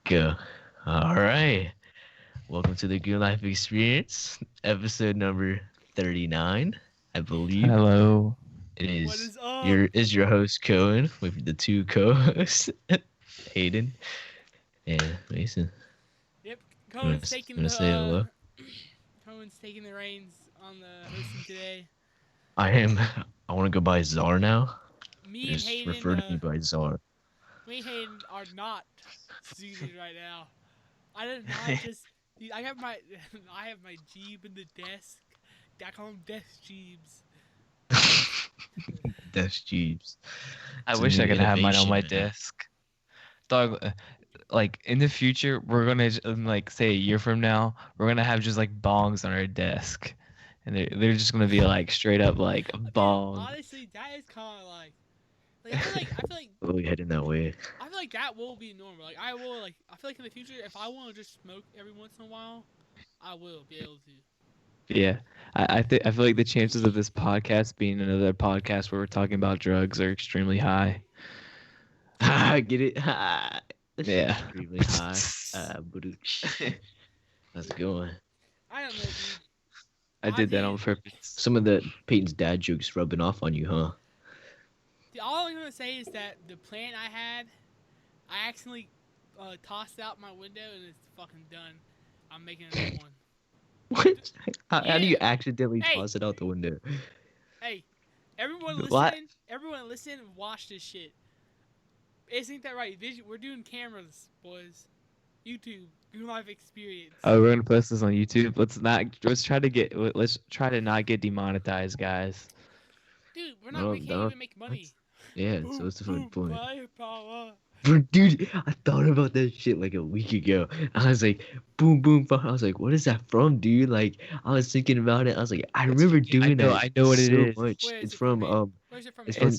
Go. All right. Welcome to the Good Life Experience, episode number 39, I believe. Hello. It What is is up? your host Cohen with the two co-hosts, Hayden and Mason. Yep, You Cohen's want to, taking the say hello? Cohen's taking the reins on the hosting today. I am. I want to go by Czar now. Me and Just Hayden, refer to me by Czar. me and Hayden are not suited right now. I did not just. Dude, I got my, I have my Jeep in the desk. I call them desk Jeeps. That's Jeeves. I It's a wish new I could have mine on innovation, my man. desk. Dog, like in the future, we're gonna like say a year from now, we're gonna have just like bongs on our desk, and they're just gonna be like straight up like a Dude, bong. honestly, that is kind of like I feel like Really heading that way. I feel like that will be normal. Like I will like I feel like in the future, if I want to just smoke every once in a while, I will be able to. Yeah, I feel like the chances of this podcast being another podcast where we're talking about drugs are extremely high. Get it? Yeah. Extremely high. That's a good one. I don't know, dude. I did that on Dude, purpose. Some of the Peyton's dad jokes rubbing off on you, huh? all I'm gonna say is that the plan I had, I accidentally tossed out my window and it's fucking done. I'm making another one. What? How do you Yeah. accidentally Hey. toss it out the window? Hey, everyone What? listen and watch this shit. Isn't that right? We're doing cameras, boys. YouTube, Good Life Experience. Oh, we're gonna post this on YouTube. Let's try to not get demonetized, guys. Dude, No, we can't no. even make money. Yeah, so Boom, what's the fun boom, point? firepower. But dude, I thought about that shit like a week ago. I was like, boom, boom, boom. I was like, what is that from, dude? Like, I was thinking about it. I was like, I remember doing that I know what it so is. much. Where is It's it from? from Hayden? Where's it from? it's Hayden?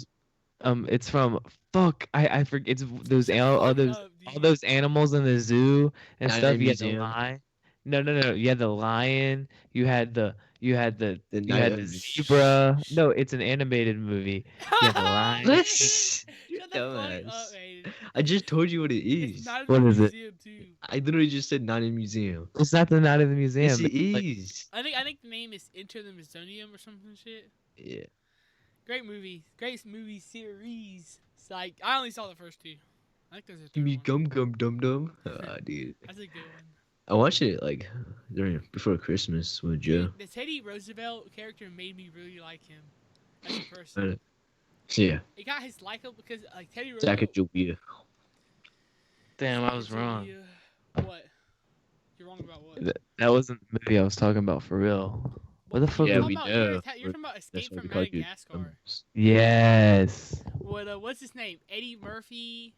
from It's from fuck. I forget. It's those Shut the fuck up, all dude. those animals in the zoo and Night stuff. Night You had the Museum. lion. No. You had the lion. The you night had the zebra. No, it's an animated movie. You had the lion. What? Shut the fuck up, Dumbass. Hayden. I just told you what it It's is. not in What the is it? museum too. I literally just said not in museum. It's not the Night of the Yes, Museum. it It's like- is. I think the name is Enter the Musonium or something shit. Yeah. Great movie series. It's like I only saw the first two. I think there's a Give third me one. gum gum dum dum. Dude. That's a good one. I watched it like before Christmas with Joe. Dude, the Teddy Roosevelt character made me really like him as a person. Yeah. It got his likable because like Teddy Roosevelt. Sacagawea. Damn, I was wrong. What? You're wrong about what? That wasn't the movie I was talking about for real. What the fuck? Yeah, You're we talking know. about, you're talking about That's Escape why we from call you. Madagascar. Yes. What's his name? Eddie Murphy.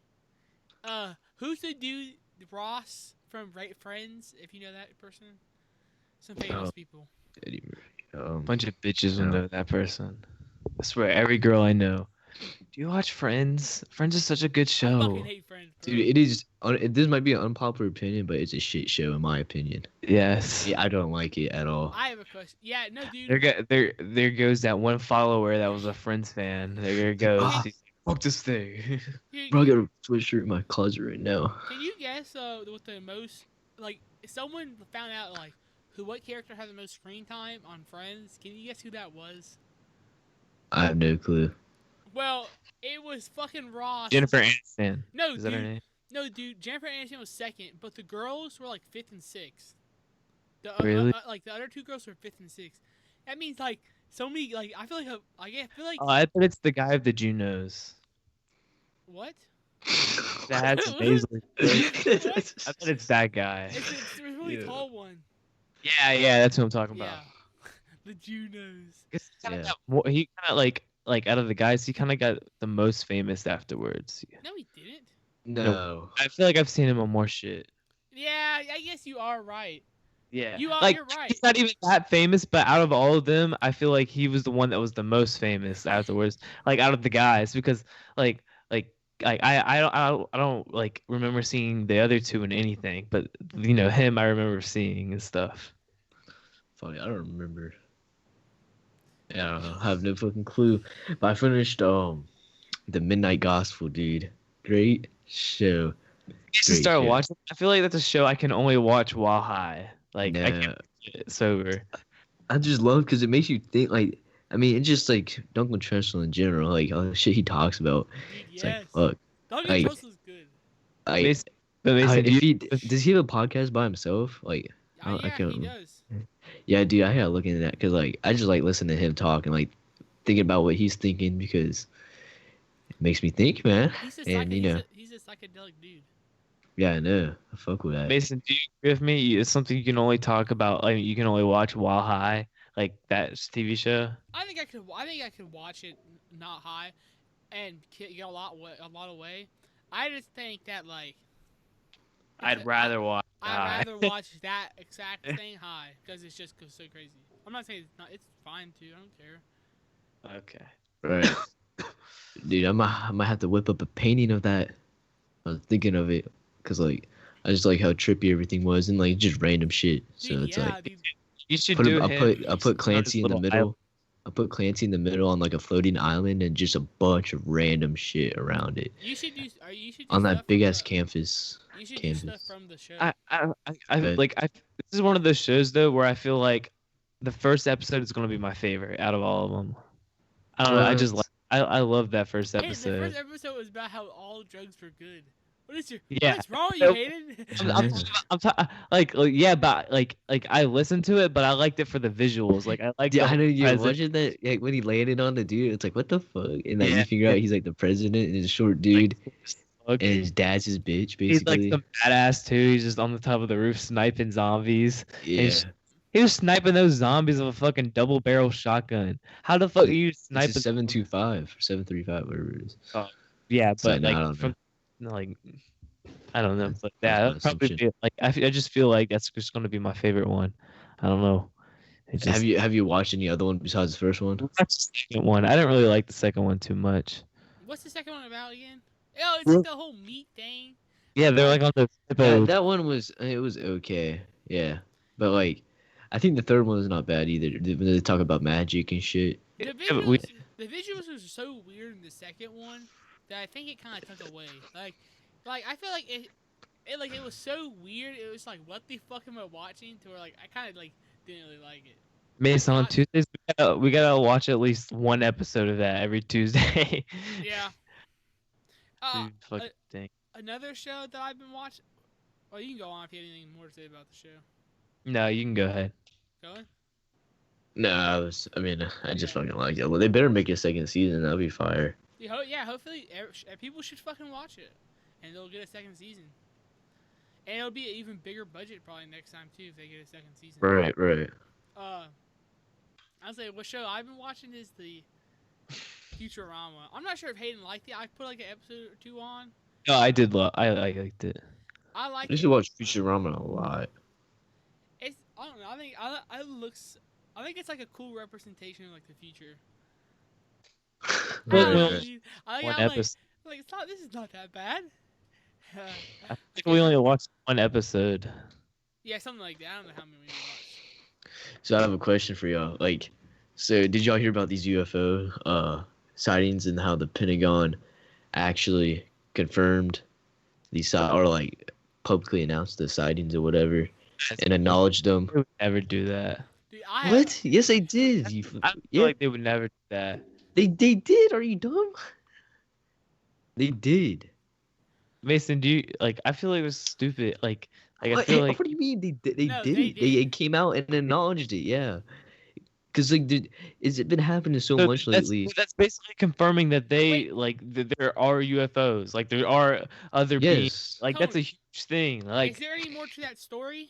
Who's the dude Ross from Friends? If you know that person, some famous Oh. people. Eddie Murphy. Bunch of bitches will No. know that person. I swear, every girl I know. Do you watch Friends? Friends is such a good I show. fucking hate Friends, bro. Dude, it is. This might be an unpopular opinion, but it's a shit show in my opinion. Yes. Yeah, I don't like it at all. I have a question. Yeah, no, dude. There goes that one follower that was a Friends fan. There goes. Ah. He's like, fuck this thing. Dude, Bro, I got a sweatshirt in my closet right now. can you guess what the most like? If someone found out like what character had the most screen time on Friends? Can you guess who that was? I have no clue. Well, it was fucking Ross. Jennifer Aniston. No, Is that her dude. name? No, dude. Jennifer Aniston was second, but the girls were like fifth and sixth. The Really? like the other two girls were fifth and sixth. That means like so many like I feel like I feel like Oh, I thought it's the guy of the Junos. what? That has nasally. I thought it's that guy. It's a really Yeah. tall one. Yeah, that's what I'm talking Yeah. about. The Junos. Yeah. He kind of like out of the guys, he kind of got the most famous afterwards. No, he didn't. No. I feel like I've seen him on more shit. Yeah, I guess you are right. Yeah, You are- like you're right. he's not even that famous, but out of all of them, I feel like he was the one that was the most famous afterwards. Like out of the guys, because I don't like remember seeing the other two in anything, but him I remember seeing and stuff. Funny, I don't remember. Yeah, I don't know. I have no fucking clue. But I finished the Midnight Gospel, dude. Great show. used to Great start show. watching. I feel like that's a show I can only watch while high. Like I Nah, can't watch it sober. I just love because it makes you think. Like, I mean, it's just like Duncan Trussell in general. Like all the shit he talks about. Dude, It's like yes. fuck. Duncan Like, Trussell's good. I, But Mason, do if you? he does he have a podcast by himself? Like, Oh, I yeah, can't. he does. Yeah, dude, I gotta look into that because like I just like listening to him talk and like thinking about what he's thinking because it makes me think, man. He's a, And you know, he's a psychedelic dude. yeah, I know. I fuck with that. Mason, do you agree with me? It's something you can only talk about. Like you can only watch while high. Like that TV show. I think I could watch it not high, and get a lot away. I just think that like. I'd rather watch. I'd high. rather watch that exact thing high because it's just so crazy. I'm not saying it's not. It's fine too. I don't care. Okay. Right, dude. I might have to whip up a painting of that. I was thinking of it because like I just like how trippy everything was and like just random shit. So Dude, it's yeah, like dude. You should put do him, him. I put Clancy in the little middle. I put Clancy in the middle on like a floating island and just a bunch of random shit around it You should do. You should do on stuff that big from ass the- campus. You should do canvas. stuff from the show. This is one of those shows though where I feel like the first episode is gonna be my favorite out of all of them. I don't know. I just like. I love that first Hey, the episode. first episode was about how all drugs were good. Yeah. What's wrong with you, Hayden? Yeah, but like I listened to it, but I liked it for the visuals. Like I like. Yeah, I know you're president- watching that like when he landed on the dude. It's like what the fuck, and like Yeah, you figure out he's like the president and he's a short dude, Like, and his dad's his bitch he's like basically. some badass too. He's just on the top of the roof sniping zombies. Yeah, he's- He was sniping those zombies with a fucking double barrel shotgun. How the fuck are you it's sniping? a 725 or 735, whatever it is. Yeah, So, but no, I like don't from like I don't know, That's- but that's yeah, my that'd probably assumption. be like I just feel like that's just gonna be my favorite one. I don't know. It just, Have you watched any other one besides the first one? That's the second one. I didn't really like the second one too much. What's the second one about again? Oh, it's like the whole meat thing. Yeah, they're like on the Yeah, that one was okay. Yeah, but like I think the third one was not bad either. When they talk about magic and shit. The Yeah, but we- visuals was so weird in the second one that I think it kind of took away. Like I feel like it was so weird. It was like, what the fuck am I watching? To where like I kind of like didn't really like it. Mason on not- Tuesdays we gotta watch at least one episode of that every Tuesday. Yeah. Dude, fucking dang. Another show that I've been watching. Oh, you can go on if you have anything more to say about the show. No, you can go ahead. Going? No, I just fucking like it. Well, they better make a second season. That'll be fire. Yeah, hopefully people should fucking watch it, and they'll get a second season. And it'll be an even bigger budget probably next time too if they get a second season. Right. I'll say what show I've been watching is the Futurama. I'm not sure if Hayden liked it. I put like an episode or two on. No, I did love. I liked it. I like I it. used to watch Futurama a lot. It's I don't know. I think it's like a cool representation of like the future. I don't know, Right. dude. One I'm episode. like it's not. This is not that bad. I think we only watched one episode. Yeah, something like that. I don't know how many we watched. So I have a question for y'all. Like, so did y'all hear about these UFO sightings and how the Pentagon actually confirmed these or like publicly announced the sightings or whatever and acknowledged them? They would never do that. Dude, I What? Yes, they did. I feel Yeah, like they would never do that. they did. Are you dumb? They did. Mason, do you like? I feel like it was stupid. Like I What, feel like what do you mean they No, did they it? did. It came out and acknowledged it. Yeah. Because like, it's been happening so so much that's, lately. that's basically confirming that they Wait. like there are UFOs. Like there are other beings. Yes. Like that's a Tony, huge thing. is Like there any more to that story?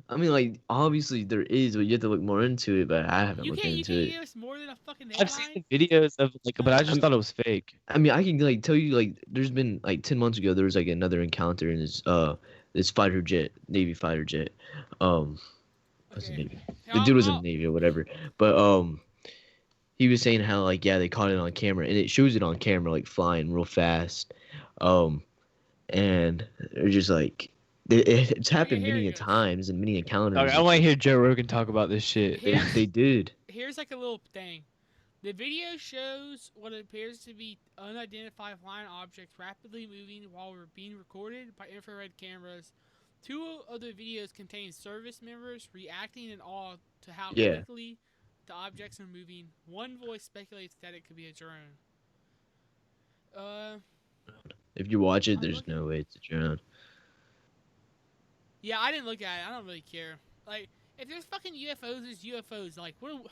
I mean, like, obviously there is, but you have to look more into it. But I haven't You looked can't into give it. us more than a fucking I've headline. seen the videos of like, but I just thought it was fake. I mean, I can like tell you, like, there's been like 10 months ago, there was like another encounter in this fighter jet, Navy fighter jet. What's the Okay. Navy? The dude was in I'll- the Navy or whatever. But he was saying how like yeah, they caught it on camera, and it shows it on camera like flying real fast. And they're just like it's happened here many it a goes. times and many encounters. Okay, I want to hear Joe Rogan talk about this shit. Yeah. They did. Here's like a little thing. The video shows what appears to be unidentified flying objects rapidly moving while being recorded by infrared cameras. Two of the videos contain service members reacting in awe to how Yeah. quickly the objects are moving. One voice speculates that it could be a drone. If you watch it, I'm there's looking- no way it's a drone. Yeah, I didn't look at it. I don't really care. Like, if there's fucking UFOs, there's UFOs. Like, what?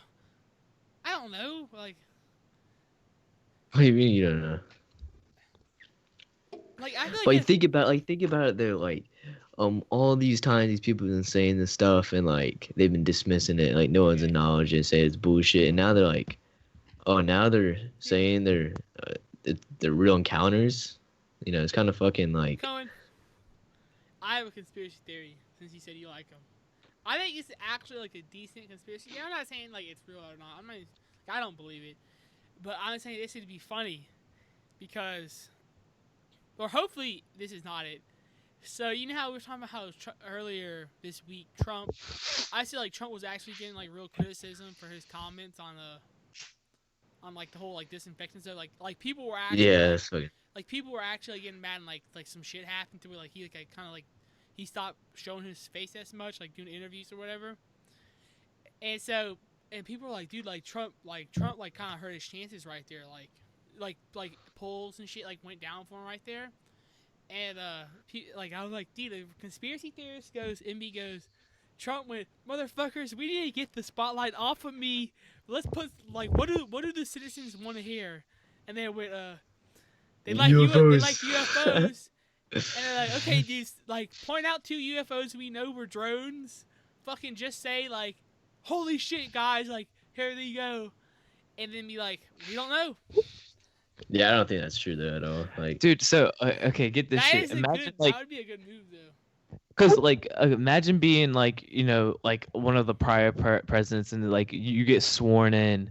I don't know. Like, What do you mean you don't know? I feel like Like if- think about it though, like all these times these people have been saying this stuff and like they've been dismissing it, like no one's Okay. acknowledged it, say it's bullshit, and now they're like, oh, now they're saying they're real encounters. You know, it's kind of fucking like, Cohen, I have a conspiracy theory. Since you said you like them, I think it's actually like a decent conspiracy theory. I'm not saying like it's real or not. I don't believe it, but I'm saying this would be funny because, or hopefully this is not it. So you know how we were talking about how earlier this week I said like Trump was actually getting like real criticism for his comments on like the whole like disinfectant stuff. Like people were actually yeah, it's fucking, like people were actually getting mad and like some shit happened to where like he kind of like he stopped showing his face as much, like doing interviews or whatever. And so people were like, dude, like Trump kind of hurt his chances right there, like polls and shit like went down for him right there. And like I was like, dude, the conspiracy theorist goes, MB goes, Trump went, motherfuckers, we need to get the spotlight off of me. Let's put like what do the citizens want to hear? And they went, they like UFOs. And they're like, okay, dudes, like point out 2 UFOs we know were drones. Fucking just say like, holy shit, guys, like here they go, and then be like, we don't know. yeah, I don't think that's true though at all. Like, Dude, so okay, get this That shit. is a Imagine good. like, That would be a good move though. cause like, imagine being like, you know, like one of the prior presidents, and like you get sworn in,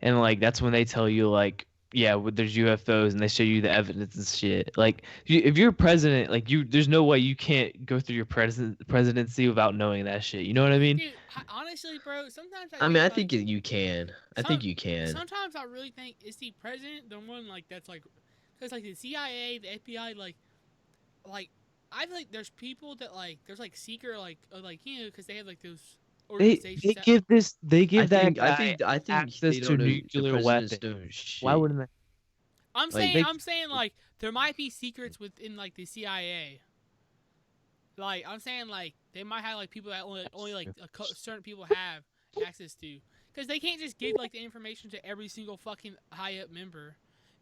and like that's when they tell you like, yeah, there's UFOs, and they show you the evidence and shit. Like, if you're president, like there's no way you can't go through your presidency without knowing that shit. You know what I mean? Dude, honestly, bro, sometimes I mean, I like, think you can. I think you can. Sometimes I really think is the president the one like that's like, because like the CIA, the FBI, like I feel like there's people that like there's like secret like you know because they have like those They organizations. they give that guy I think access they to don't know the nuclear president's weapon. doing shit. Why wouldn't they? I'm like, saying like there might be secrets within like the CIA. Like I'm saying like they might have like people that only like certain people have access to, because they can't just give like the information to every single fucking high up member.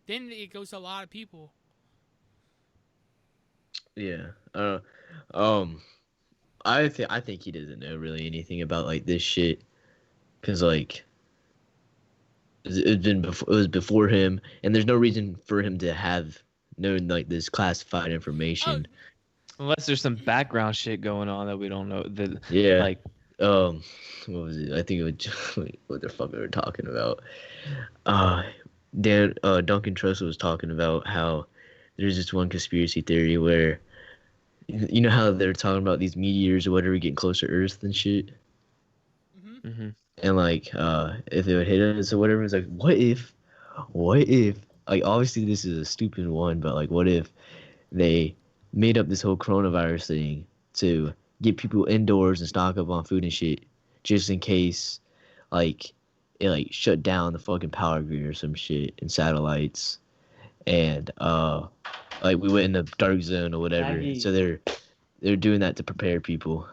Then it goes to a lot of people. Yeah. I think he doesn't know really anything about like this shit, cause like it was before him, and there's no reason for him to have known like this classified information. Unless there's some background shit going on that we don't know. That Yeah. like What was it? I think it was what the fuck we were talking about. Duncan Trussell was talking about how there's this one conspiracy theory where, you know how they're talking about these meteors or whatever getting closer to Earth and shit, mm-hmm. and like if it would hit us or whatever, it's like what if, like obviously this is a stupid one, but like what if they made up this whole coronavirus thing to get people indoors and stock up on food and shit, just in case, like, it like shut down the fucking power grid or some shit and satellites, and like we went in the dark zone or whatever. So they're doing that to prepare people.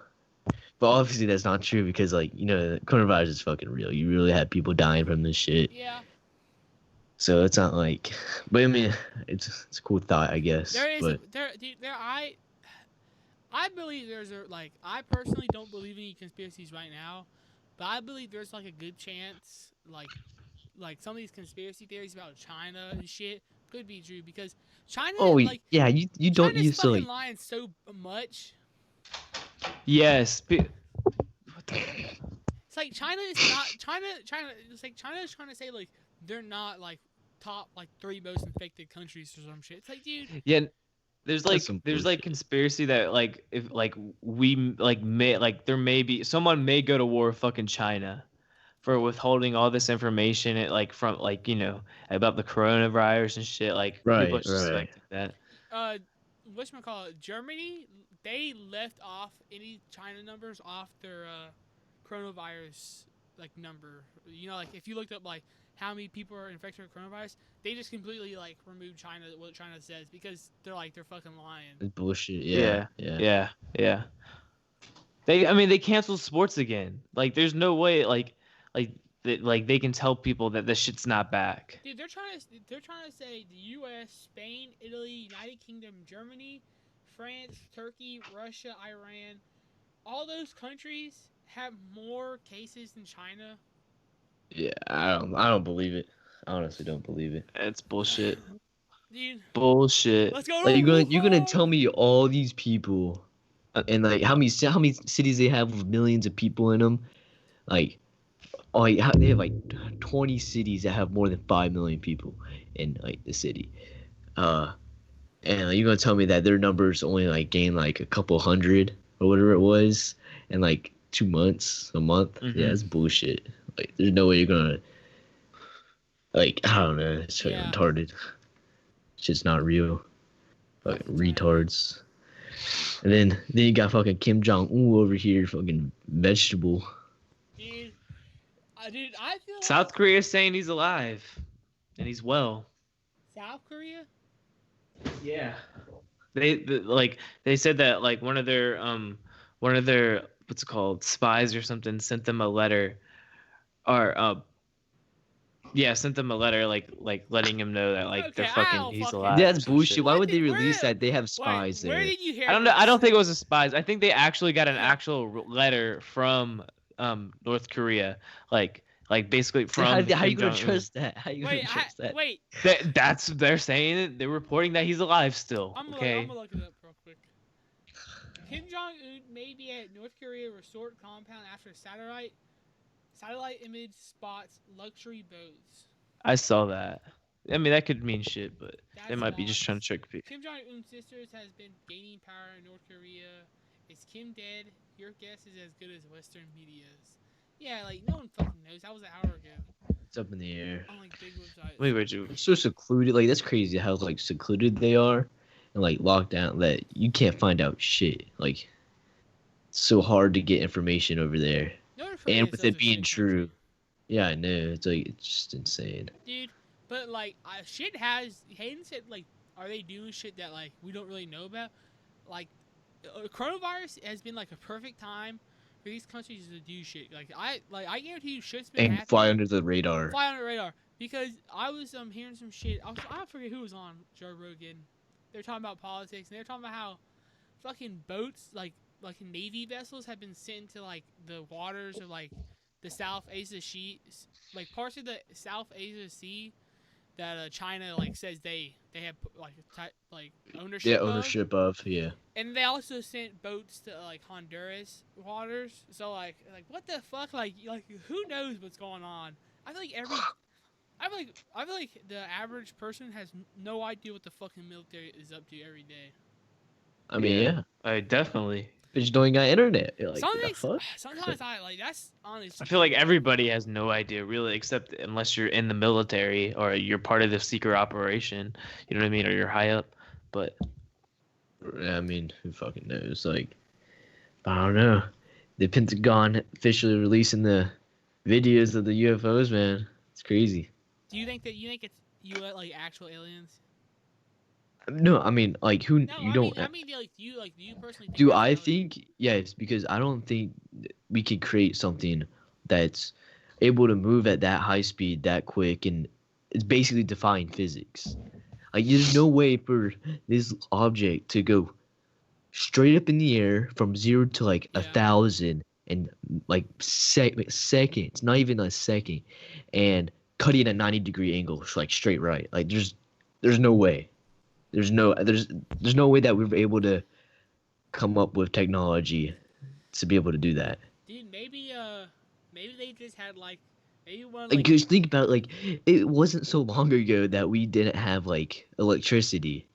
But obviously that's not true because like you know the coronavirus is fucking real. You really have people dying from this shit. Yeah. So it's not like, but I mean it's a cool thought I guess. There is but I believe there's a like I personally don't believe any conspiracies right now, but I believe there's like a good chance like some of these conspiracy theories about China and shit could be true because China like yeah, you don't China's use to fucking like lying so much. yes. It's like China is not China. It's like China is trying to say like they're not like top like 3 most infected countries or some shit. It's like, dude. Yeah. There's like some there's bullshit. like conspiracy that like if like we like may like there may be someone may go to war with fucking China, for withholding all this information, from about the coronavirus and shit. Like people are Right, right. suspecting that. Whatchamacallit, Germany, they left off any China numbers off their coronavirus like number. You know, like if you looked up like how many people are infected with coronavirus, they just completely like removed China, what China says, because they're fucking lying. It's bullshit. Yeah, Yeah. yeah. They canceled sports again. Like there's no way like they can tell people that this shit's not back. Dude, they're trying to say the U.S., Spain, Italy, United Kingdom, Germany, France, Turkey, Russia, Iran, all those countries have more cases than China. Yeah, I don't believe it. I honestly don't believe it. It's bullshit. Dude, Bullshit. let's go Like to you're gonna Wuhan! tell me all these people, and like how many cities they have with millions of people in them, like they have like 20 cities that have more than 5 million people in like the city, uh, and like, you're gonna tell me that their numbers only like gain like a couple hundred or whatever it was in like 2 months, a month. Mhm. Yeah, that's bullshit. Like there's no way you're gonna like I don't know. It's fucking Yeah. retarded. It's just not real. Fucking Fucking retards. And then you got fucking Kim Jong Un over here, fucking vegetable. Dude, I feel South Korea's saying he's alive and he's well. South Korea. Yeah. They said that like one of their what's it called, spies or something sent them a letter, or sent them a letter like letting him know that like Okay, he's fucking alive. know. That's or some bullshit. shit. Why would they Where release did- that? They have Wait, spies where there. did you hear? I don't know. I this? don't think it was a spies. I think they actually got an Yeah. actual letter from North Korea, like basically So from how you Kim gonna Jong-un. trust that? How you gonna Wait, trust that? wait. They're saying it. They're reporting that he's alive still. I'm Okay. gonna look it up real quick. Kim Jong Un may be at North Korea resort compound after satellite image spots luxury boats. I saw that. I mean, that could mean shit, but they That's might be just trying lies. to trick people. Kim Jong Un's sisters has been gaining power in North Korea. Is Kim dead? Your guess is as good as Western media's. Yeah, like no one fucking knows. That was an hour ago It's up in the air. on like big websites. Wait, They're so secluded. Like that's crazy how like secluded they are, and like locked down that you can't find out shit. Like it's so hard to get information over there. North Korea And is with such it a being shit true. country. Yeah, I know. It's just insane. Dude. But like, shit has Hayden said like, are they doing shit that like we don't really know about? Like, coronavirus has been like a perfect time for these countries to do shit. Like I guarantee you, shit's been And happening. fly under the radar. Fly under the radar. Because I was hearing some shit. I forget who was on Joe Rogan. They're talking about politics, and they're talking about how fucking boats like Navy vessels have been sent to like the waters of like the South Asia Sea, like parts of the South Asia Sea that China like says they have like ownership. Yeah, of. ownership of. Yeah. And they also sent boats to like Honduras waters. So like what the fuck? Like who knows what's going on? I feel like the average person has no idea what the fucking military is up to every day. I mean, yeah. I definitely. But you don't even got internet. You're like, Sometimes, the fuck? sometimes I like that's honest. I feel like everybody has no idea really, except unless you're in the military or you're part of the secret operation. You know what I mean? Or you're high up. But I mean, who fucking knows? Like, I don't know. The Pentagon officially releasing the videos of the UFOs, man. It's crazy. Do you think it's like actual aliens? No, I mean, like, who No, you I don't. mean, do you personally think Do that's I alien? think yes? Because I don't think we could create something that's able to move at that high speed, that quick, and it's basically defying physics. Like, there's no way for this object to go straight up in the air from 0 to like Yeah. 1,000 in like seconds, not even a second, and cutting a 90-degree angle, like straight right. Like, there's no way. There's no way that we were able to come up with technology to be able to do that. Dude, maybe they just had maybe one Like, just think about it, like, it wasn't so long ago that we didn't have like electricity.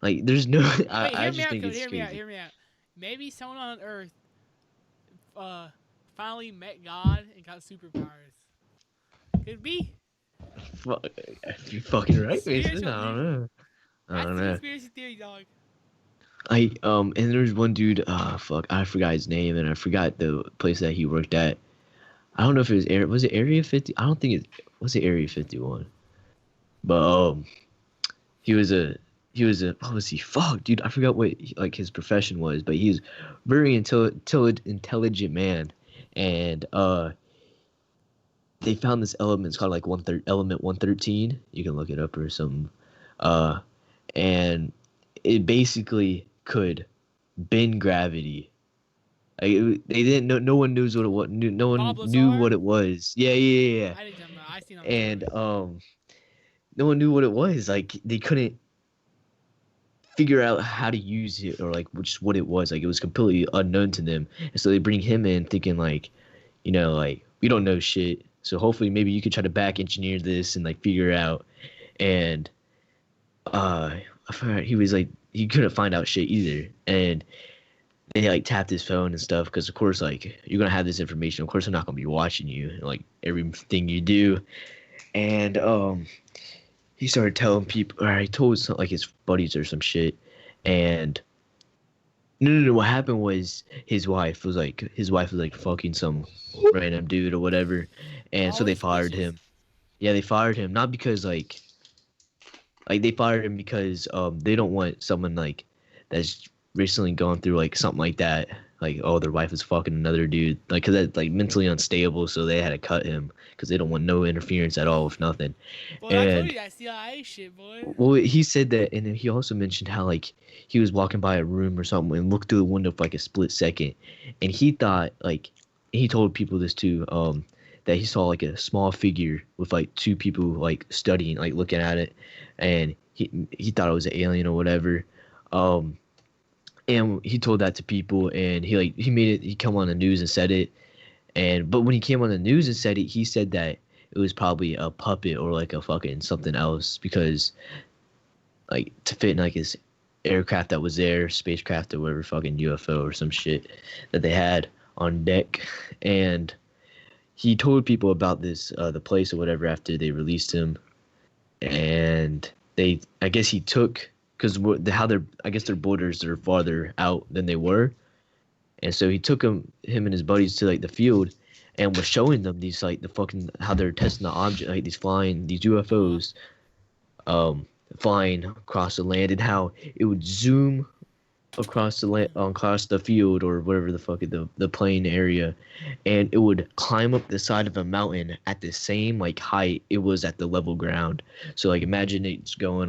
Like, there's no. I just think it's crazy. Hear me out. Maybe someone on Earth finally met God and got superpowers. Could be. You're fucking right, Spiritual Mason. I don't theory. know. I That's don't the know. conspiracy theory, dog. And there's one dude. Fuck, I forgot his name, and I forgot the place that he worked at. I don't know if it was it Area 50. I don't think it was it Area 51. But he was a what was he? Fuck, dude, I forgot what like his profession was, but he's very intelligent man, and they found this element. It's called like element 113. You can look it up or something. Uh, and it basically could bend gravity. Like they didn't know. No one knows what it was. No one Bob knew Lazar? what it was. Yeah. I didn't know. I seen on And Twitter. no one knew what it was. Like they couldn't figure out how to use it or like just what it was. Like it was completely unknown to them. And so they bring him in thinking like, like we don't know shit. So hopefully maybe you could try to back engineer this and like figure it out. And I forgot, he was like he couldn't find out shit either. And they like tapped his phone and stuff because of course like you're gonna have this information. Of course I'm not gonna be watching you like everything you do. And he started telling people, or he told some, like his buddies or some shit, and no. What happened was his wife was like fucking some random dude or whatever, and so they Always fired bitches. him. Yeah, they fired him not because like they fired him because they don't want someone like that's recently gone through like something like that. Like, oh, their wife is fucking another dude. Like, cause that's like mentally unstable, so they had to cut him because they don't want no interference at all with nothing. Boy, I told And you that CIA shit, boy. well, he said that, and then he also mentioned how like he was walking by a room or something and looked through the window for like a split second, and he thought like he told people this too, that he saw like a small figure with like two people like studying, like looking at it, and he thought it was an alien or whatever, um, and he told that to people, and he made it. He come on the news and said it, but when he came on the news and said it, he said that it was probably a puppet or like a fucking something else because like to fit in like his aircraft that was there, spacecraft or whatever, fucking UFO or some shit that they had on deck. And he told people about this the place or whatever after they released him, and I guess he took because how their borders are farther out than they were, and so he took him and his buddies to like the field and was showing them these like the fucking how they're testing the object, like these UFOs flying across the land, and how it would zoom across the land, across the field or whatever the fuck the plain area, and it would climb up the side of a mountain at the same like height it was at the level ground. So like imagine it's going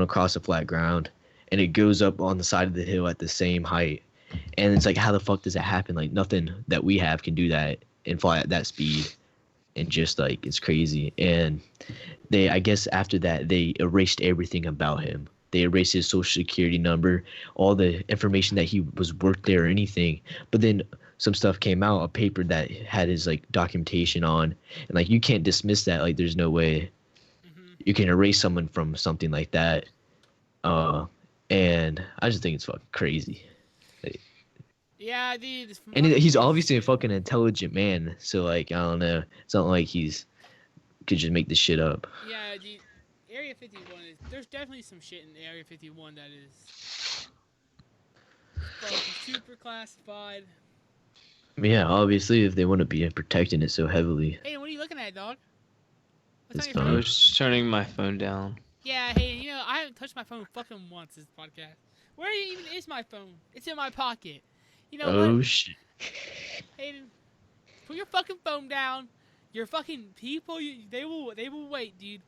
across the flat ground, and it goes up on the side of the hill at the same height. And it's like, how the fuck does that happen? Like nothing that we have can do that and fly at that speed. And just like it's crazy. And I guess after that they erased everything about him. They erased his social security number, all the information that he was worked there or anything. But then some stuff came out, a paper that had his like documentation on, and like you can't dismiss that. Like there's no way you can erase someone from something like that. And I just think it's fucking crazy. Yeah, dude. And he's obviously a fucking intelligent man, so like I don't know, it's not like could just make this shit up. Yeah, dude. Area 51 is. There's definitely some shit in Area 51 that is fucking super classified. Yeah, obviously if they want to be protecting it so heavily. Hey, what are you looking at, dog? What's It's on your fine. I phone? was just turning my phone down. Yeah, hey, I haven't touched my phone fucking once this podcast. Where even is my phone? It's in my pocket. You know Oh what? shit. Hayden, put your fucking phone down. Your fucking people, they will wait, dude.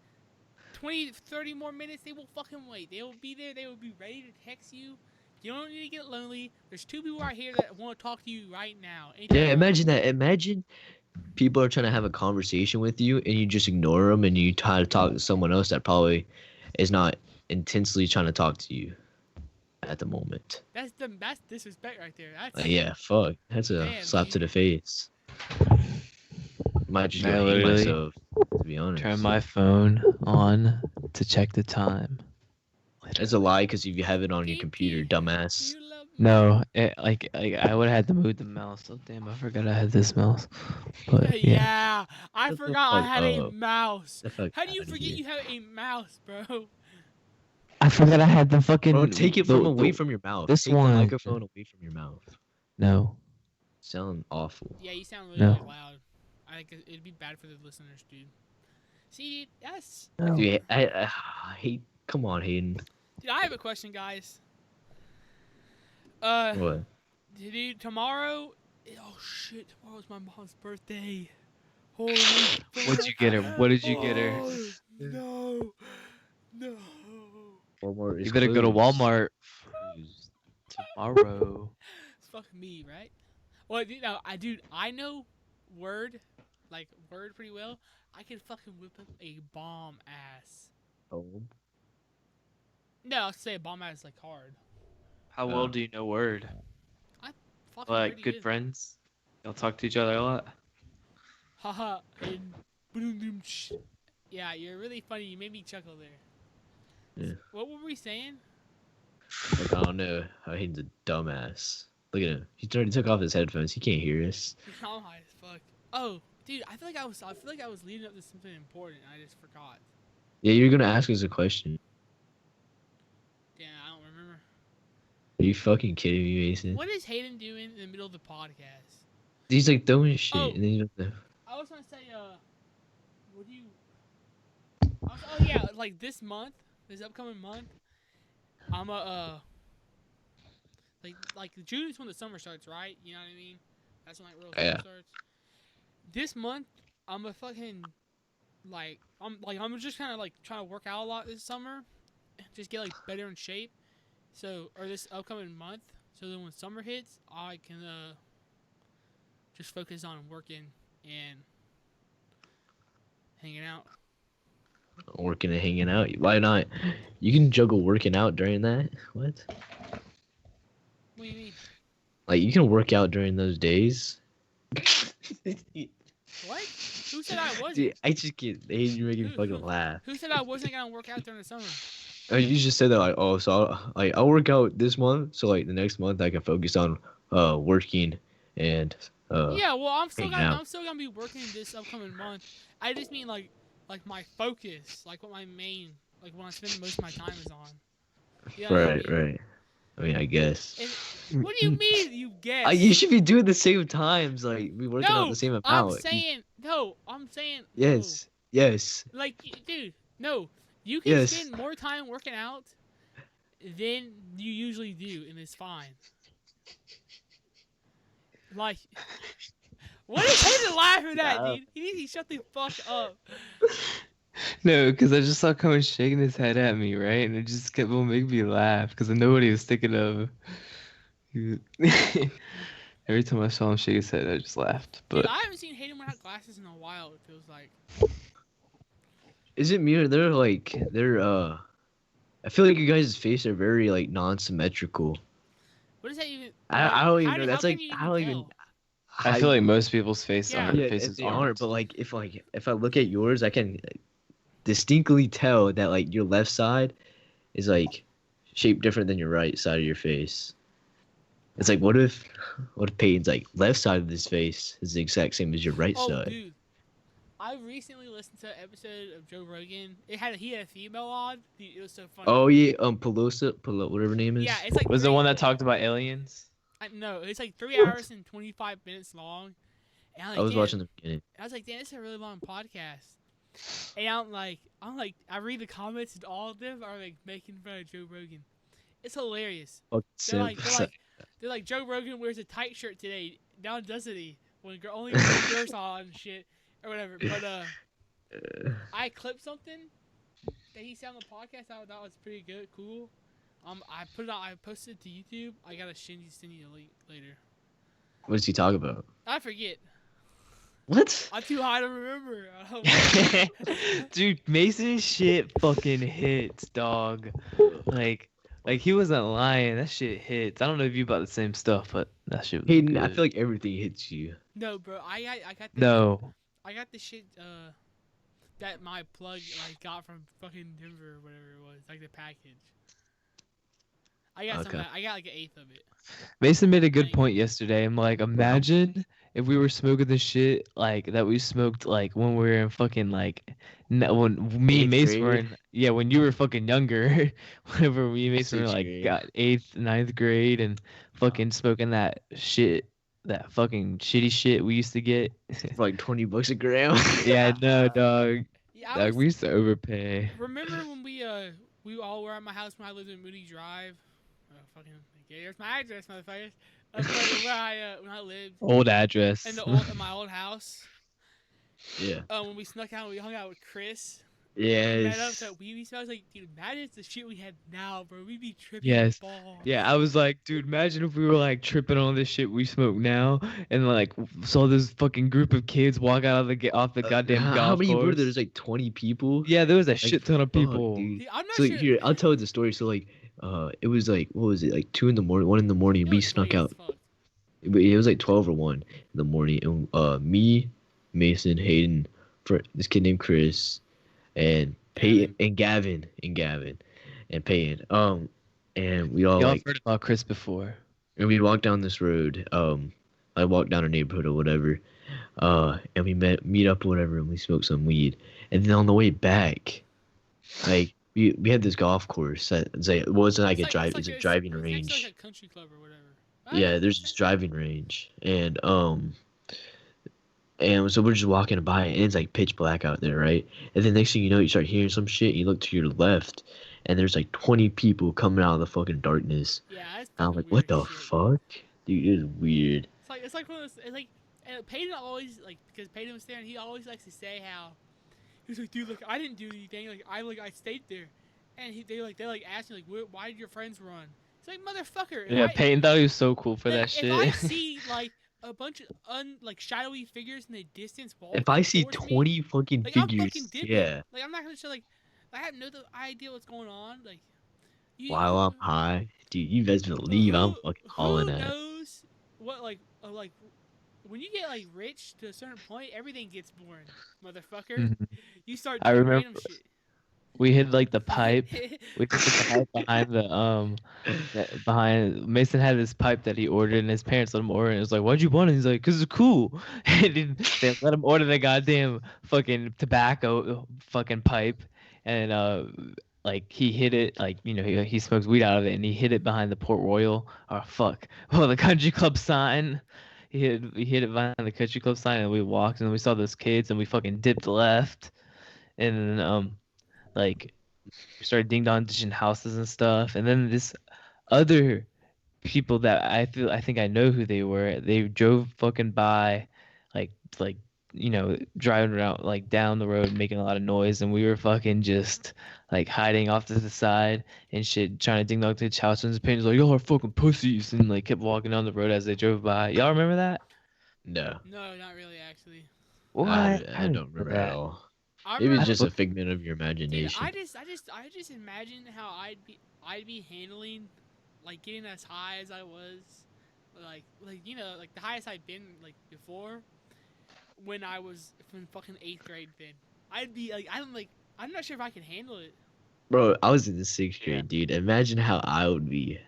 20, 30 more minutes, they will fucking wait. They will be there. They will be ready to text you. You don't need to get lonely. There's two people right here that want to talk to you right now. Anytime Yeah, you want. imagine that. Imagine people are trying to have a conversation with you and you just ignore them and you try to talk to someone else that probably is not intensely trying to talk to you at the moment. That's disrespect right there. That's Like, yeah, fuck. That's a Damn, slap dude. to the face. Might just I go hate literally myself, to be honest. Turn my phone on to check the time. That's a lie because if you have it on your Beep, computer, beep. dumbass. You love No, like I would have had to move the mouse. Oh damn, I forgot I had this mouse. But yeah, Yeah, I Shut the forgot I fuck had a up. mouse. Get the fuck How do you out of forget here. you have a mouse, bro? I forgot I had the Bro, fucking take it from away from your mouth. this Take the one. microphone away from your mouth. No, Sound awful. Yeah, you sound really No. like loud. I think it'd be bad for the listeners, dude. See, dude, that's no. Dude, I hate. Come on, Hayden. dude. I have a question, guys. What? Dude, tomorrow. Oh shit! Tomorrow's my mom's birthday. Holy fuck! What'd you get her? What did you get her? Oh, no, no. Walmart is You better go to closed. Walmart Closed. tomorrow. It's fuck me, right? Well, dude, no, I know word pretty well. I can fucking whip up a bomb ass. Oh. No, I'll say a bomb ass like hard. How well do you know Word? Fucking Like pretty good friends? Y'all talk to each other a lot? Haha. And boom, boom, shh. Yeah, you're really funny. You made me chuckle there. Yeah. What were we saying? Like, I don't know. Hayden's a dumbass. Look at him. He already took off his headphones. He can't hear us. I'm high as fuck. Oh, dude, I feel like I was leading up to something important. And I just forgot. Yeah, you're gonna ask us a question. Damn, I don't remember. Are you fucking kidding me, Mason? What is Hayden doing in the middle of the podcast? He's like throwing shit, Oh. and then you don't know. I was gonna say, what do you? Oh yeah, like this upcoming month, I'm like June is when the summer starts, right? You know what I mean? That's when like real summer Yeah. starts. This month, I'm a fucking I'm just kind of like trying to work out a lot this summer, just get like better in shape. So or this upcoming month, so then when summer hits, I can just focus on working and hanging out. Working and hanging out. Why not? You can juggle working out during that. What? What do you mean? Like you can work out during those days. What? Who said I wasn't? Dude, I just get. Hayden, you're making me Who- fucking who- laugh. Who said I wasn't gonna work out during the summer? You just said that like, oh, so I'll work out this month, so like the next month I can focus on working and Yeah, well, hanging out. I'm still gonna be working this upcoming month. I just mean like my focus, like what my main, like what I spend most of my time is on. You know what I Right, mean? right. I mean, I guess. What do you mean? You guess? You should be doing the same times. Like we working out No, the same amount. I'm saying no. Yes, yes, Like, dude, no. You can yes. spend more time working out than you usually do, and it's fine. Like, what is Hayden laughing at, Stop. dude? He needs to shut the fuck up. No, because I just saw Cohen shaking his head at me, right? And it just kept on making me laugh because I know what he was thinking of. Every time I saw him shake his head, I just laughed. Dude, But I haven't seen Hayden without glasses in a while, it feels like. Is it me or they're I feel like you guys' faces are very like non-symmetrical. What does that even... I don't even how know. do- That's how like can you I don't even. tell? I feel like most people's Yeah. faces they aren't. aren't. But like if I look at yours, I can distinctly tell that like your left side is like shaped different than your right side of your face. It's like what if Peyton's like left side of his face is the exact same as your right Oh, side? dude. I recently listened to an episode of Joe Rogan. He had a female on. Dude, it was so funny. Oh yeah, whatever her name is. Yeah, it's like Was the one that talked about aliens? no, it's like 3 hours and 25 minutes long. And I was damn, watching the beginning. I was like, damn, it's a really long podcast. And I'm like, I read the comments and all of them are like making fun of Joe Rogan. It's hilarious. Fuck They're like, simp. they're like, Joe Rogan wears a tight shirt today. Now doesn't he? When only when girls on shit or whatever. But I clipped something that he said on the podcast. I thought was pretty good, cool. I put it out. I posted it to YouTube. I gotta send you the link later. What does he talk about? I forget. What? I'm too high to remember. Dude, Mason's shit fucking hits, dog. Like he wasn't lying. That shit hits. I don't know if you about the same stuff, but that shit was Hayden, good. I feel like everything hits you. No, bro. I got the No. I got the shit that my plug like got from fucking Denver or whatever it was, like the package. I got some. Okay. I got like an eighth of it. Mason made a good Dang. point yesterday. I'm like, imagine if we were smoking the shit like that we smoked like when we were in fucking like when me and Eighth Mason were grade? in, yeah, when you were fucking younger, whenever we and Mason were Sixth like grade. got eighth, ninth grade and fucking smoking that shit, that fucking shitty shit we used to get. For like $20 a gram. Yeah, no, dog. Yeah, I Dog, was. we used to overpay. Remember when we all were at my house when I lived in Moody Drive? Oh fucking. Yeah, here's my address, motherfuckers. That's when I lived Old address. in my old house. Yeah. When we snuck out, we hung out with Chris. Yes. Met up that we smelled. I was like, dude, imagine the shit we had now, bro. We'd be tripping Yes. balls. Yeah, I was like, dude, imagine if we were like tripping on this shit we smoke now, and like saw this fucking group of kids walk out of the off the goddamn how golf many were course. there? There's like 20 people. Yeah, there was a Like, shit ton of fuck, people. dude. Dude, I'm not So sure. here, I'll tell you the story. So like, it was like, what was it? Like 2 in the morning, 1 in the morning. It We was snuck late as out. fuck. It was like 12 or 1 in the morning. And me, Mason, Hayden, for this kid named Chris, and Peyton and Gavin and Peyton. And we all Y'all like, heard about Chris before. and we'd walk down this road. I walked down a neighborhood or whatever. And we meet up or whatever, and we smoked some weed. And then on the way back, like we had this golf course. It's like, it wasn't like It's a drive. like It's a driving it's range. Next to like a country club or whatever. Yeah, there's this driving range, and so we're just walking by, and it's like pitch black out there, right? And then next thing you know, you start hearing some shit. You look to your left, and there's like 20 people coming out of the fucking darkness. Yeah, that's And I'm fucking like, what weird the shit. fuck, dude? It's weird. It's like one of those. It's like and Peyton always like because Peyton was there, and he always likes to say how he was like, dude, look, I didn't do anything. I stayed there, and they asked me like, why did your friends run? It's like motherfucker. Yeah, Peyton thought he was so cool for that If shit. I see like a bunch of shadowy figures in the distance, If I see towards me, 20 fucking like, I'm figures, fucking dipping. yeah, Like I'm not gonna show like I have no idea what's going on. Like while I'm high, dude, you best believe I'm fucking hauling who at. knows what like when you get like rich to a certain point, everything gets boring, motherfucker. Mhm. You start I doing remember random shit. we hid like the pipe. We took the pipe behind behind Mason had this pipe that he ordered, and his parents let him order it. It was like, why'd you want it? He's like, 'cause it's cool. And they let him order the goddamn fucking tobacco fucking pipe, and like he hid it, like, you know, he smokes weed out of it, and he hid it behind the Port Royal, or fuck, well, the country club sign. He hid it behind the country club sign, and we walked, and we saw those kids, and we fucking dipped left, and then like we started ding dong ditching houses and stuff, and then this other people that I think I know who they were. They drove fucking by, like you know, driving around like down the road, making a lot of noise, and we were fucking just like hiding off to the side and shit, trying to ding dong ditch houses. And his parents like, y'all are fucking pussies, and like kept walking down the road as they drove by. Y'all remember that? No, No, not really, actually. What? I don't remember at all. It was just a figment of your Dude, imagination. I just imagine how I'd be handling, like getting as high as I was, like you know, like the highest I'd been like before, when I was in fucking 8th grade. Then I'd be like, I'm not sure if I can handle it. Bro, I was in the 6th grade, dude. Imagine how I would be.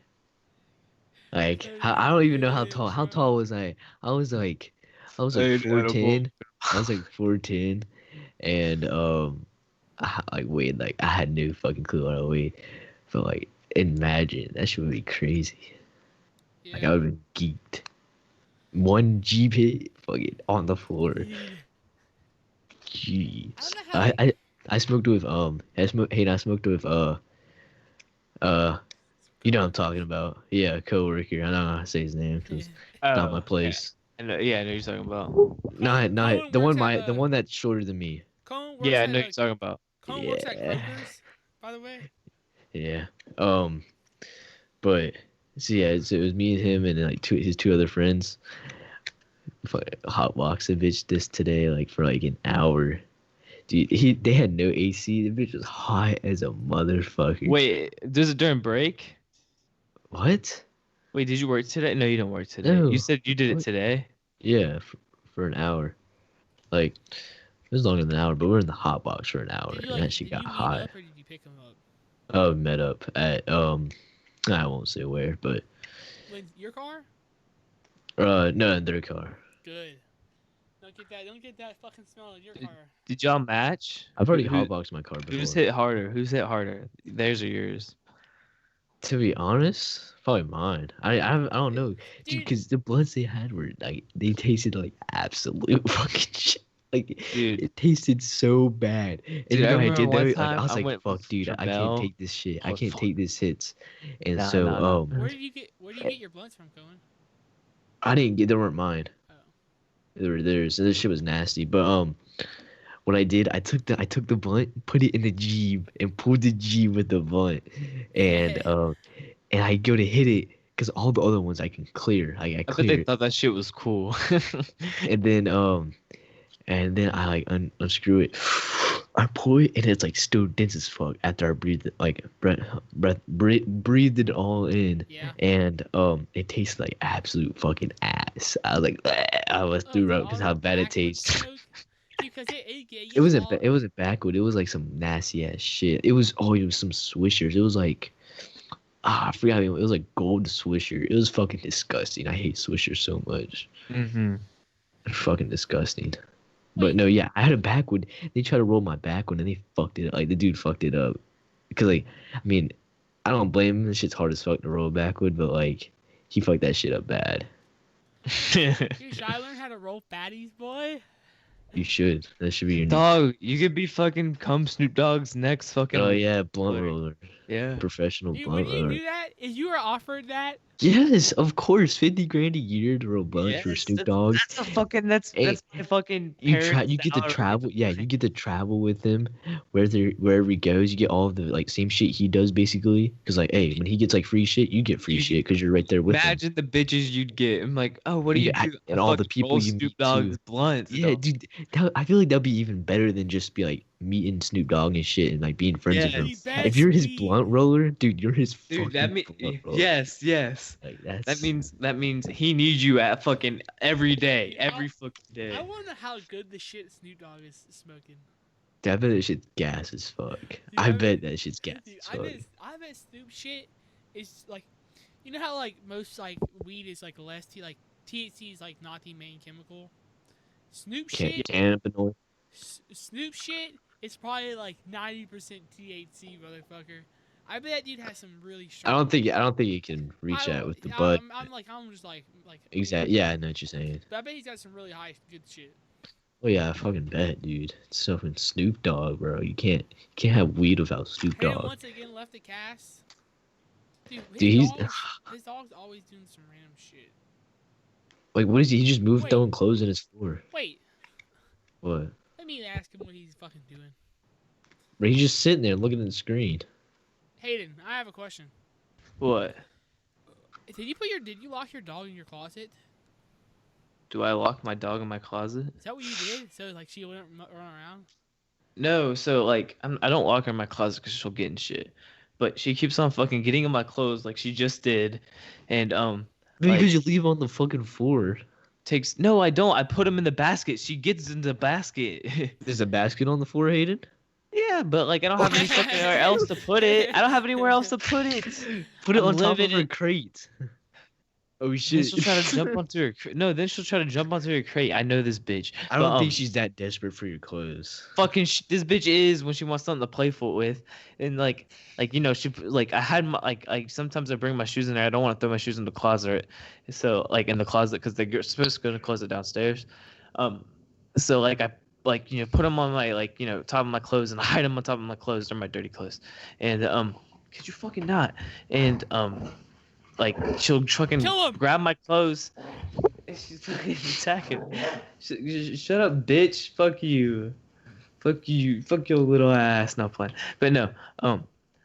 Like, I don't even know how tall. How tall was I? I was like 4'10". I was like 4'10", and I weighed like I had no fucking clue what I weighed. But like, imagine that shit would be crazy. Yeah. Like I would have been geeked. One Jeep hit, fucking on the floor. Dude. Jeez. I don't know how. I smoked with I smoked with you know what I'm talking about. Yeah, a coworker. I don't know how to say his name because it's not my place. Yeah, I know you're talking about. No, the one that's shorter than me. Cone works Yeah, I at, know you're talking about. Cone works at Yeah. Kroger's, by the way. Yeah. But so yeah, it was me and him and like his two other friends. Hot box a bitch this today like for like an hour. Dude, they had no AC. The bitch was hot as a motherfucker. Wait, does it during break? What? Wait, did you work today? No, you don't work today. No. You said you did it What? today. Yeah, for an hour. Like it was longer than an hour, but we were in the hot box for an hour, Did you, and that shit did got you meet hot. up or did you pick him up? Oh, met up at I won't say where, but When your car? no, in their car. Good. Don't get that fucking smell in your car. Did y'all match? I've already Who- hotboxed my car before. Who's hit harder? Who's hit harder? Theirs or yours? To be honest, probably mine. I don't know, dude, Dude. because the blunts they had were like they tasted like absolute fucking shit. Like, Dude. it tasted so bad. And Dude, you I know, I remember did one that. Like, time I was I like, went "Fuck, dude, for I can't Bell. take this shit. I Oh, can't fuck. take this hits." And Nah, so, nah. Where do you get your blunts from, Cohen? I didn't get. They weren't mine. Oh. They were theirs. And this shit was nasty. But what I did, I took the blunt, put it in the Jeep, and pulled the Jeep with the blunt, and I go to hit it because all the other ones I can clear. I I bet clear they it, thought that shit was cool. and then I like unscrew it. I pull it and it's like still dense as fuck after I breathed it, like breathed it all in. Yeah. And it tastes like absolute fucking ass. I was like, "Bleh." I was threw up because how bad it tastes. Because It wasn't backwood. It was like some nasty ass shit. It was some swishers. It was like I forgot. It was like gold swisher. It was fucking disgusting. I hate swishers so much. Mm-hmm. They're fucking disgusting. But no, yeah, I had a backwood. They tried to roll my backwood and they fucked it up. Like the dude fucked it up. Because like, I mean, I don't blame him. This shit's hard as fuck to roll a backwood, but like, he fucked that shit up bad. Dude, should I learn how to roll fatties, boy? You should. That should be your new. Dog, you could be fucking Snoop Dogg's next fucking. Oh yeah, blunt roller. roller. Yeah. Professional Dude, blunt when you roller. do that, if you were offered that, Yes, of course. 50 grand a year to roll blunt for Yes, Snoop Dogg. That's a fucking. That's Hey, my fucking. You parents' get to salary. travel. Yeah, you get to travel with him wherever he goes. You get all of the like same shit he does basically. Cause like, hey, when he gets like free shit, you get free You- shit because you're right there with him. Imagine the bitches you'd get. I'm like, oh, what do you Yeah, do? and I all the fucking people roll you Snoop meet, Dogg's too. blunts. Yeah, dog. dude. I feel like that'd be even better than just be like meeting Snoop Dogg and shit and like being friends with him. Yes. the If you're his best blunt roller, dude, you're his Dude, fucking that means blunt roller. yes. Like that's That means he needs you at fucking every day, every fucking day. I wonder how good the shit Snoop Dogg is smoking. I bet that shit's gas as fuck. I bet that shit's gas Dude, as fuck. I bet Snoop shit is like, you know how like most like weed is like less like THC is like not the main chemical. Snoop shit, Cannabinoid. Snoop shit is probably like 90% THC, motherfucker. I bet that dude has some really strong. I don't think you can reach that with the bud. I'm just like Exactly. Yeah, I know what you're saying. But I bet he's got some really high good shit. Oh yeah, I fucking bet, dude. It's fucking Snoop Dogg, bro. You can't have weed without Snoop Hayden Dogg. once again left the cast. Dude, Dude, his dog's always doing some random shit. Like, what is he? He just moved Wait. throwing clothes in his floor. Wait, What? let me ask him what he's fucking doing. Bro, he's just sitting there looking at the screen. Hayden, I have a question. What? Did you lock your dog in your closet? Do I lock my dog in my closet? Is that what you did? So like she wouldn't run around? No, so like I don't lock her in my closet because she'll get in shit, but she keeps on fucking getting in my clothes like she just did, and Because like, you leave on the fucking floor. no, I don't. I put them in the basket. She gets in the basket. There's a basket on the floor, Hayden. Yeah, but like I don't have any fucking anywhere else to put it. I don't have anywhere else to put it. Put it I'm on top of living her in- crate. Oh Then shit! she'll try to jump onto her. No, then she'll try to jump onto her crate. I know this bitch. I don't But, think she's that desperate for your clothes. fucking this bitch is when she wants something to play with, and like you know she like I had my like sometimes I bring my shoes in there. I don't want to throw my shoes in the closet, so like in the closet because they're supposed to go in the closet downstairs. So like I like you know put them on my like you know top of my clothes and hide them on top of my clothes. They're my dirty clothes, and could you fucking not? And like she'll fucking Kill him! grab my clothes. She's fucking attacking. Shut up, bitch. Fuck you. Fuck you. Fuck your little ass. Not playing. But no.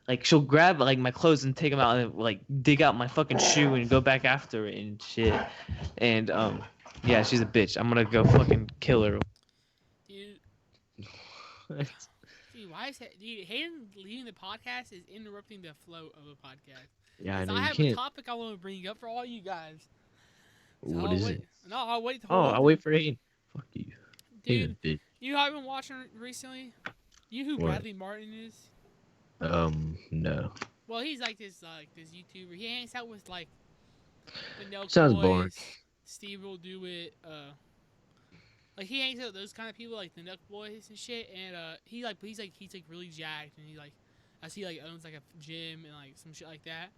Like she'll grab like my clothes and take them out and like dig out my fucking shoe and go back after it and shit. And yeah, she's a bitch. I'm gonna go fucking kill her. Dude, dude, why is that? Dude, Hayden leaving the podcast is interrupting the flow of the podcast. Yeah, I know I you have a can't. topic I want to bring up for all you guys. So What I'll is wait. it? No, I'll wait. Oh, I'll wait for Hayden. Fuck you. Dude, Hayden, bitch. you haven't been watching recently? You know who What? Bradley Martin is? No. Well, he's like this YouTuber. He hangs out with like the Nelk Sounds boring. Boys. Steve will do it. Like he hangs out with those kind of people, like the Nook Boys and shit. And he's really jacked, and I see like owns like a gym and like some shit like that.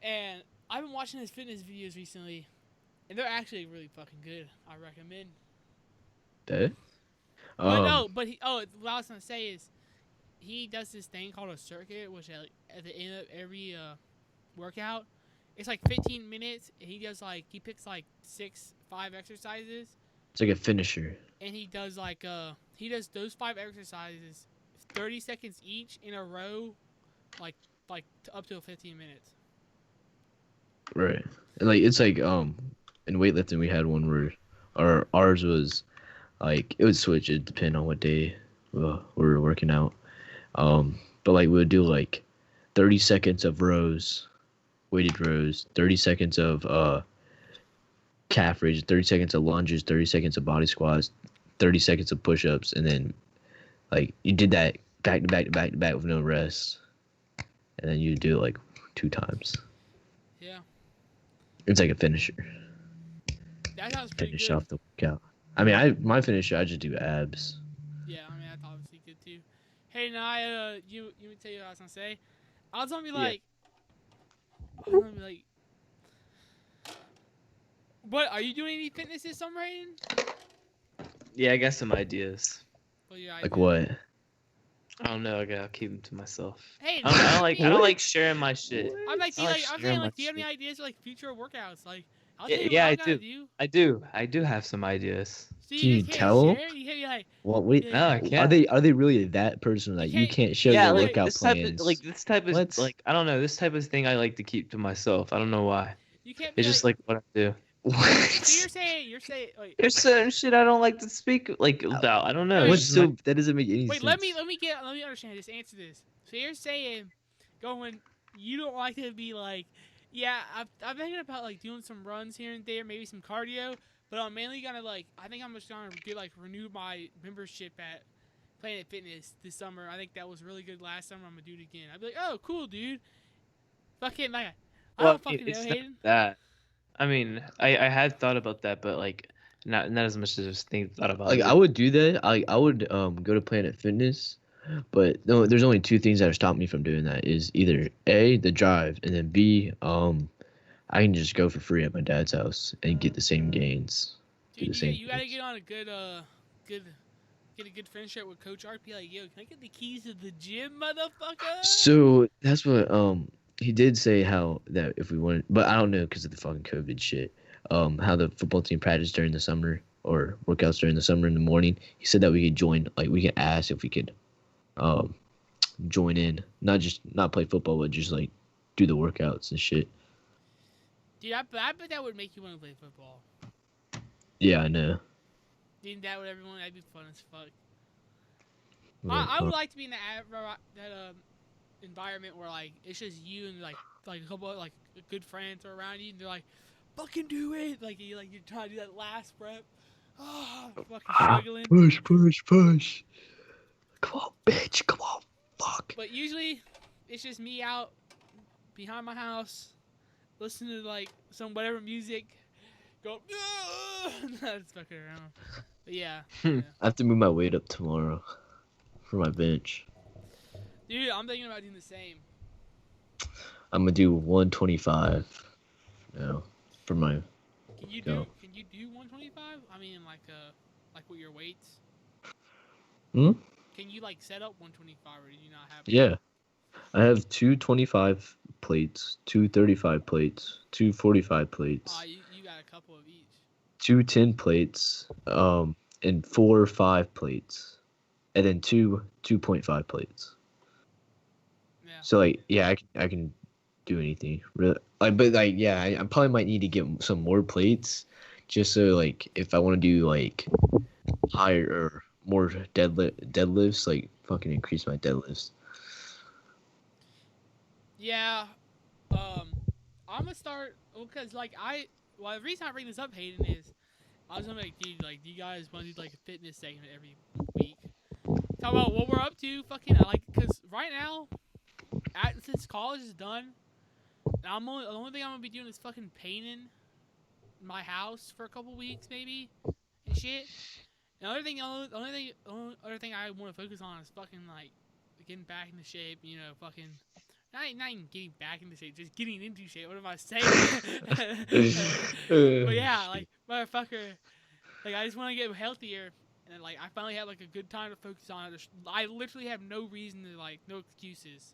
And I've been watching his fitness videos recently, and they're actually really fucking good. I recommend. That. But no, but what I was gonna say is, he does this thing called a circuit, which at the end of every workout, it's like 15 minutes. And he picks like 5 exercises. It's like a finisher. And he does those 5 exercises 30 seconds each in a row, like up to 15 minutes. Right. And like it's like in weightlifting we had one where ours was like it would switch, it depend on what day we were working out. But like we would do like 30 seconds of rows, weighted rows, 30 seconds of calf raises, 30 seconds of lunges, 30 seconds of body squats, 30 seconds of push-ups, and then like you did that back to back to back to back with no rest, and then you do it like 2 times. Yeah. It's like a finisher. That sounds pretty Finish good. off the workout. I mean, my finisher, I just do abs. Yeah, I mean that's obviously good too. Hey, now you me tell you what I was gonna say. I was gonna be like, what are you doing any fitness this summer, Hayden? Yeah, I got some ideas. What are your Like ideas? what? I don't know. I gotta keep them to myself. Hey, I don't like sharing my shit. I'm like, I like I'm sharing saying my like, do you have any shit. ideas for like future workouts? Like, I'll tell you Yeah, what I gotta do. do. I do have some ideas. So Can you just can't tell 'em? share? You can't be like, What? Wait, No, I can't. are they really that person that you can't- can't show Yeah, your like workout this type plans? of this type of What? like I don't know, this type of thing I like to keep to myself. I don't know why. you can't be It's just like what I do. So What? you're saying, wait, There's certain shit I don't like to speak like about. I don't know. What's It's just so that doesn't make any wait, sense. let me understand. Just answer this. So you're saying, you don't like to be like, yeah, I've been thinking about like doing some runs here and there, maybe some cardio, but I'm mainly gonna I think I'm just gonna renew my membership at Planet Fitness this summer. I think that was really good last summer. I'm gonna do it again. I'd be like, oh, cool, dude. Fucking like, I don't fucking know, it's Hayden. not that. I mean, I had thought about that, but like not as much as I thought about Like it. I would do that. I would go to Planet Fitness, but no, there's only 2 things that have stopped me from doing that. Is either A, the drive, and then B, I can just go for free at my dad's house and get the same gains. Dude, you gotta get on a get a good friendship with Coach Art. Be like, yo, can I get the keys to the gym, motherfucker? So that's what he did say, how that if we wanted, but I don't know because of the fucking COVID shit. How the football team practice during the summer or workouts during the summer in the morning. He said that we could join, like we could ask if we could join in, not play football, but just like do the workouts and shit. Dude, I bet that would make you want to play football. Yeah, I know. Being that with everyone, that'd be fun as fuck. I would like to be in that environment where like it's just you and like a couple of, like good friends are around you, and they're like, "Fucking do it!" Like you're trying to do that last rep. Oh, fucking struggling. Push. Come on, bitch. Come on, fuck. But usually, it's just me out behind my house, listening to like some whatever music. Go, that's fucking around. But yeah. I have to move my weight up tomorrow for my bench. Dude, I'm thinking about doing the same. I'm gonna do 125. For my. Can you Go. do 125? I mean, like with your weights. Hmm? Can you like set up 125, or do you not have? Yeah. I have 2 25 plates, 2 35 plates, 2 45 plates, You got a couple of each. 2 10 plates, and 4 5 plates, and then 2 2.5 plates. Yeah. So like, yeah, I can do anything. Really, like, but like, yeah, I probably might need to get some more plates, just so like if I want to do like higher or more deadlifts, like fucking increase my deadlifts. Yeah. I'm gonna start because the reason I bring this up, Hayden, is I was gonna be like, dude, like, do you guys want to do like a fitness segment every week? Talk about what we're up to, fucking, because right now, since college is done, the only thing I'm gonna be doing is fucking painting my house for a couple weeks maybe and shit. The other thing, only other thing I want to focus on is fucking like getting back into shape. You know, fucking not even getting back into shape, just getting into shape. What am I saying? But yeah, like motherfucker, like I just want to get healthier, and like I finally have like a good time to focus on it. I literally have no reason to like no excuses.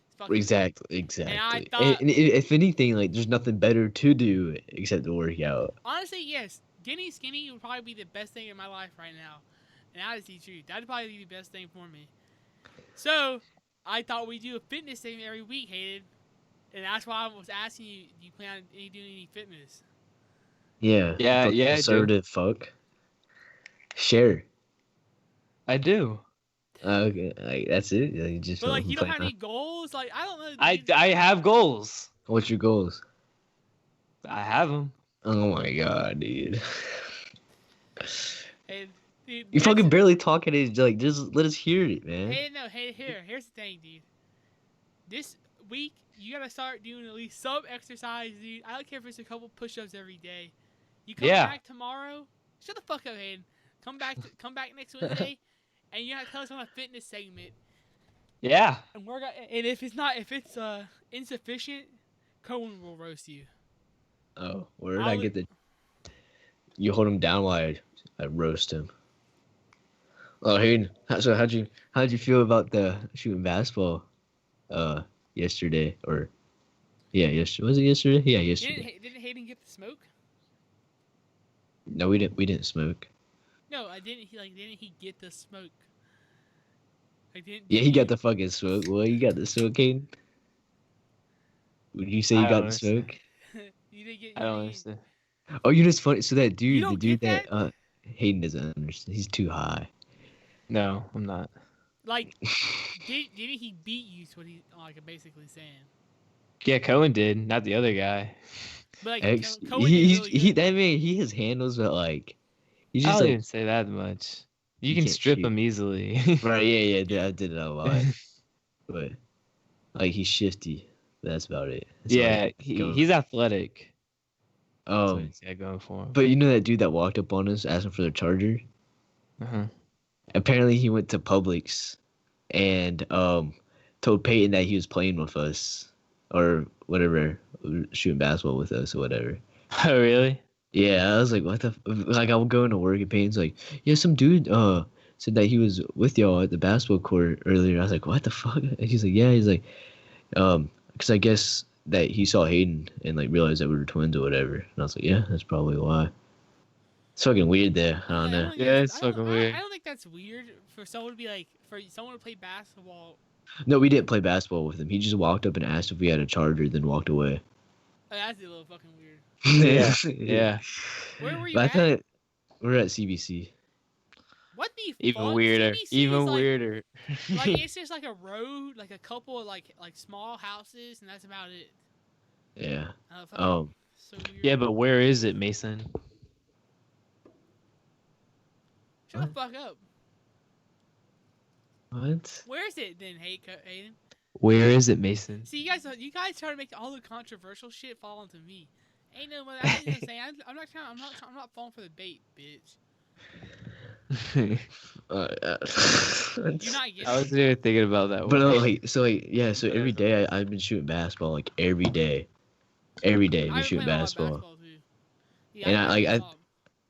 It's fucking, Exactly. and I Exactly. thought, And if anything, like there's nothing better to do except to work out. honestly, yes, getting skinny would probably be the best thing in my life right now. And that is the truth. That'd probably be the best thing for me. So, I thought we'd do a fitness thing every week, Hayden. And that's why I was asking you, do you plan on doing any fitness? Yeah. Yeah, fucking yeah, I do. conservative fuck. Share. I do. Okay, like that's it. Like, you just But, like, fucking you don't plan have on- any goals? Like, I don't know, dude. I have goals. What's your goals? I have them. Oh my god, dude. Hey, dude, You fucking barely talking. Is like just let us hear it, man. Hey, no, hey, here's the thing, dude. This week, you gotta start doing at least some exercise, dude. I don't care if it's a couple push-ups every day. You come Yeah. back tomorrow. Shut the fuck up, Hayden. Come back next Wednesday, and you gotta tell us on a fitness segment. Yeah. And if it's insufficient, Cohen will roast you. Oh, where did I get the? You hold him down while I roast him. Oh, Hayden. So how'd you feel about the shooting basketball? Yesterday or yeah, yesterday was it yesterday? Yeah, yesterday. Didn't Hayden get the smoke? No, we didn't smoke. No, I didn't. Didn't he get the smoke? Yeah, he got the fucking smoke. Well, you got the smoke, Hayden. Would you say you I got don't the understand. smoke? You didn't get. I don't understand. Oh, you know it's funny. So that You dude, don't the dude get that Hayden doesn't understand. He's too high. No, I'm not. Like, didn't he beat you? Is what he basically saying. Yeah, Cohen did, not the other guy. But like, X, Cohen did really he good. that man he has handles, but like he's I just don't like even say that much. You He can can't strip shoot. him easily. right. Yeah. I did it a lot, but like he's shifty. That's about it. That's all Yeah, I go- he's athletic. That's what Um, he's got going for him. but you know that dude that walked up on us asking for the charger? Uh-huh. Apparently he went to Publix and told Peyton that he was playing with us or whatever, shooting basketball with us or whatever. Oh, really? Yeah, I was like, what the like I would go into work and Peyton's like, yeah, some dude said that he was with y'all at the basketball court earlier. I was like, what the fuck? And he's like, yeah, he's like, because I guess that he saw Hayden and like realized that we were twins or whatever. And I was like, yeah, that's probably why. It's fucking weird there. I don't know. Yeah, it's fucking weird. I don't think that's weird for someone to be like for someone to play basketball. No, we didn't play basketball with him. He just walked up and asked if we had a charger, then walked away. Oh, that's a little fucking weird. Yeah. Where were you But I at? thought we're at CBC. What the Even fuck? weirder. CBC Even is like, weirder. Like it's just like a road, like a couple of like small houses, and that's about it. Yeah. Fucking so weird. Yeah, but where is it, Mason? Shut the fuck up. What? Where is it then, Hayden? Where is it, Mason? See, you guys try to make all the controversial shit fall onto me. Ain't no, I ain't saying. I'm not falling for the bait, bitch. You're not getting. I was even thinking about that But one. yeah, so every day I've been shooting basketball, like every day. Every day I've been I've shooting playing a lot of basketball. too. Yeah, And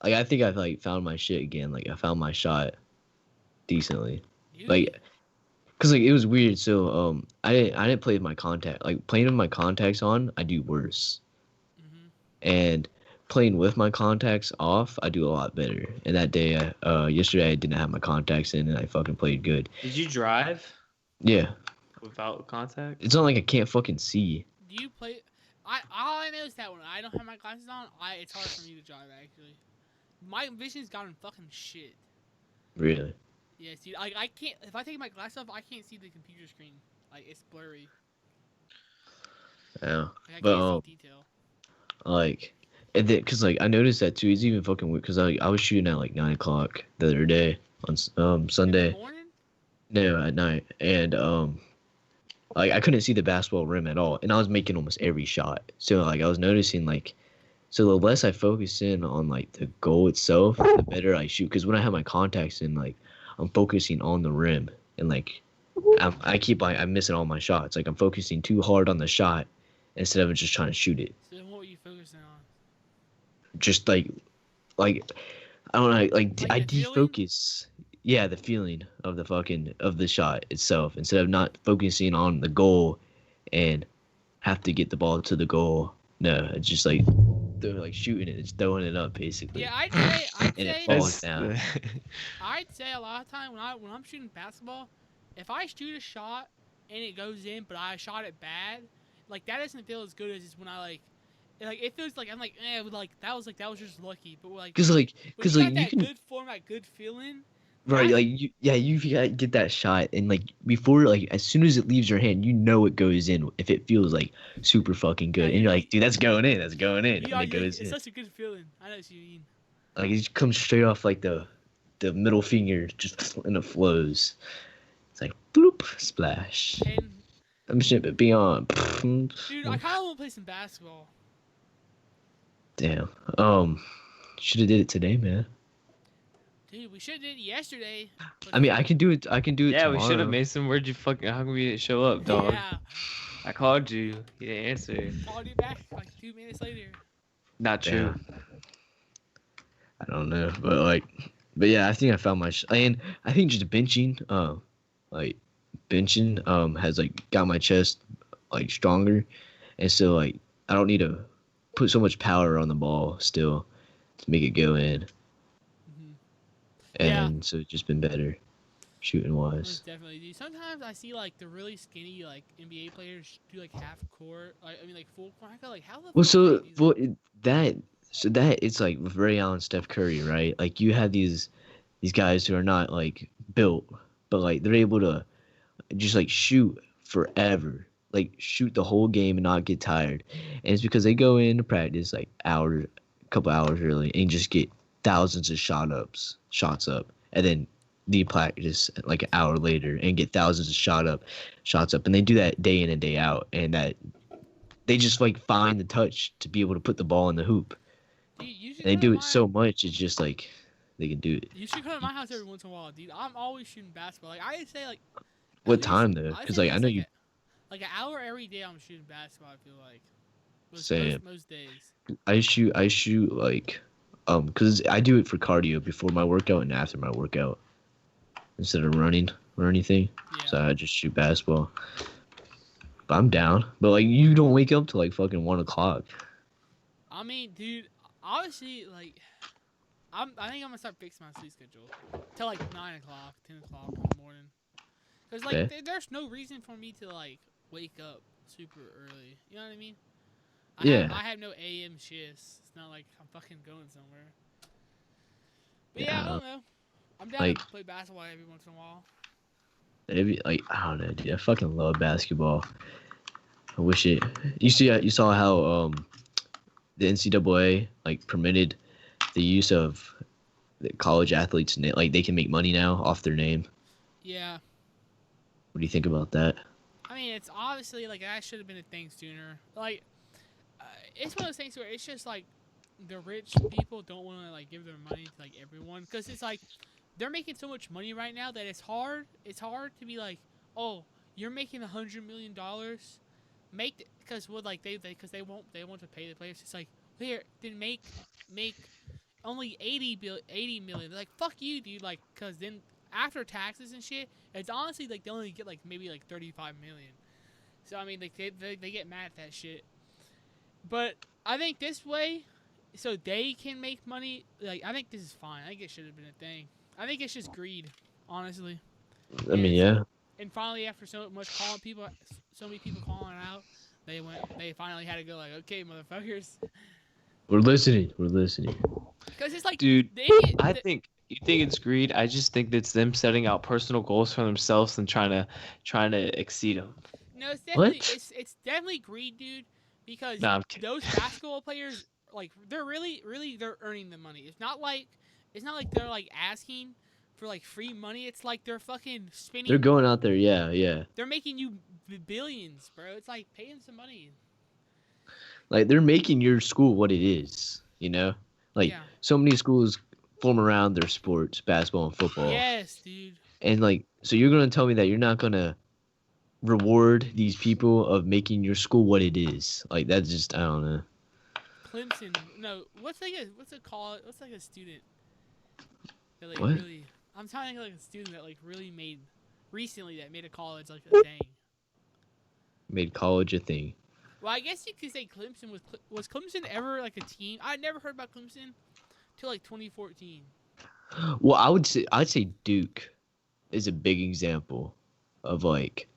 I I think I've like found my shit again. Like I found my shot decently. Dude, Like cuz like it was weird. So I didn't play with my contact. Like playing with my contacts on, I do worse. mhm. And playing with my contacts off, I do a lot better. And that day yesterday I didn't have my contacts in and I fucking played good. Did you drive Yeah. without contact? It's not like I can't fucking see. Do you play? All I know is that when I don't have my glasses on, it's hard for me to drive. Actually, my vision's gotten fucking shit. Really. Yeah, see, I can't. If I take my glasses off, I can't see the computer screen. Like it's blurry. Yeah. Like, I But can't see detail. like and then because like I noticed that too. It's even fucking weird because I was shooting at like 9 o'clock the other day on In Sunday. the morning? No, at night. And Like I couldn't see the basketball rim at all, and I was making almost every shot. So like I was noticing like, so the less I focus in on like the goal itself, the better I shoot. Because when I have my contacts in, like I'm focusing on the rim, and like I keep like I'm missing all my shots. Like I'm focusing too hard on the shot instead of just trying to shoot it. So then what were you focusing on? Just like I don't know, like Like I the feeling? defocus. Yeah, the feeling of the fucking of the shot itself instead of not focusing on the goal and have to get the ball to the goal. No, it's just like they're like shooting it, it's throwing it up Yeah, basically, I'd and it say, falls That's down. I'd say a lot of time when I'm shooting basketball, if I shoot a shot and it goes in, but I shot it bad, like that doesn't feel as good as is when I like it feels like I'm like that was just lucky. But like Cause like, when you cause like got you that can good form, that good feeling, right, that's like you gotta get that shot, and like before, like as soon as it leaves your hand, you know it goes in if it feels like super fucking yeah, good, and you're like, dude, that's going in, and it goes it's in. such a good feeling. I know what you mean. Like it just comes straight off like the middle finger, just and it flows. It's like bloop splash. And I'm shit beyond. dude, I kind of want to play some basketball. Damn. Should have did it today, man. Dude, we should have did it yesterday. But I mean, I can do it. I can do it Yeah, tomorrow. we should have, Mason. Where'd you fucking? How come we didn't show up, dog? yeah, I called you. You didn't answer. called you back like 2 minutes later. Not true. Damn. I don't know, but yeah, I think I found my. And I think just benching, like benching, has like got my chest like stronger, and so like I don't need to put so much power on the ball still to make it go in, hmm Yeah. and so it's just been better shooting wise. Most definitely, dude. Sometimes I see like the really skinny like NBA players do like half court. Like, I mean like full court. I go like, how the Well, fuck do so they do well that? that it's like with Ray Allen, Steph Curry, right? Like you have these guys who are not like built, but like they're able to just like shoot forever, like shoot the whole game and not get tired. And it's because they go into practice like a couple hours early, and just get thousands of shots up, and then the practice like an hour later and get thousands of shots up, and they do that day in and day out, and that they just like find the touch to be able to put the ball in the hoop. Dude, you should And they come to do my it so much, it's just like they can do it. you should come to my house every once in a while, dude. I'm always shooting basketball. Like I'd say like What time though? I'd Because say like at I least know like you like an hour every day I'm shooting basketball. I feel like Same. most days. I shoot like because I do it for cardio before my workout and after my workout instead of running or anything. Yeah. So I just shoot basketball. But I'm down. But like you don't wake up till like fucking 1 o'clock. I mean, dude, obviously like I think I'm gonna start fixing my sleep schedule till like 9 o'clock, 10 o'clock in the morning. Cause like Okay. there's no reason for me to like wake up super early. You know what I mean? Yeah. I have no AM shifts. It's not like I'm fucking going somewhere. But yeah, I Yeah. don't know. I'm down Like- to play basketball every once in a while. Maybe like I don't know, dude. I fucking love basketball. I wish it. You saw how the NCAA like permitted the use of the college athletes like they can make money now off their name. Yeah. What do you think about that? I mean, it's obviously like that should have been a thing sooner. Like, it's one of those things where it's just like the rich people don't want to like give their money to like everyone because it's like they're making so much money right now that it's hard. It's hard to be like, oh, you're making $100 million. Because what like because they want to pay the players. It's like here then make only 80 million. They're like fuck you, dude. Like because then after taxes and shit, it's honestly like they only get like maybe like 35 million. So I mean like they get mad at that shit. But I think this way, so they can make money. Like I think this is fine. I think it should have been a thing. I think it's just greed, honestly. I mean, yeah. And finally, after so many people calling it out, they finally had to go like, okay, motherfuckers, We're listening. We're listening. because it's like, Dude, they, I think you think it's greed. I just think that's them setting out personal goals for themselves and trying to exceed them. no, it's definitely What? it's definitely greed, dude. Because Nah, I'm kidding. those basketball players, like, they're really they're earning the money. It's not like they're like asking for like free money. It's like they're fucking spending. They're going out there. Yeah, yeah. They're making you billions, bro. It's like pay him some money. Like they're making your school what it is, you know? Like Yeah. so many schools form around their sports, basketball and football. Yes, dude. And like so you're gonna tell me that you're not gonna reward these people of making your school what it is. Like that's just I don't know. Clemson. No, what's a call? What's like a student that like What? really? I'm trying to think of like a student that like really made recently that made a college like a thing. Made college a thing. Well, I guess you could say Clemson was Clemson ever like a team? I never heard about Clemson till like 2014. Well, I'd say Duke is a big example of like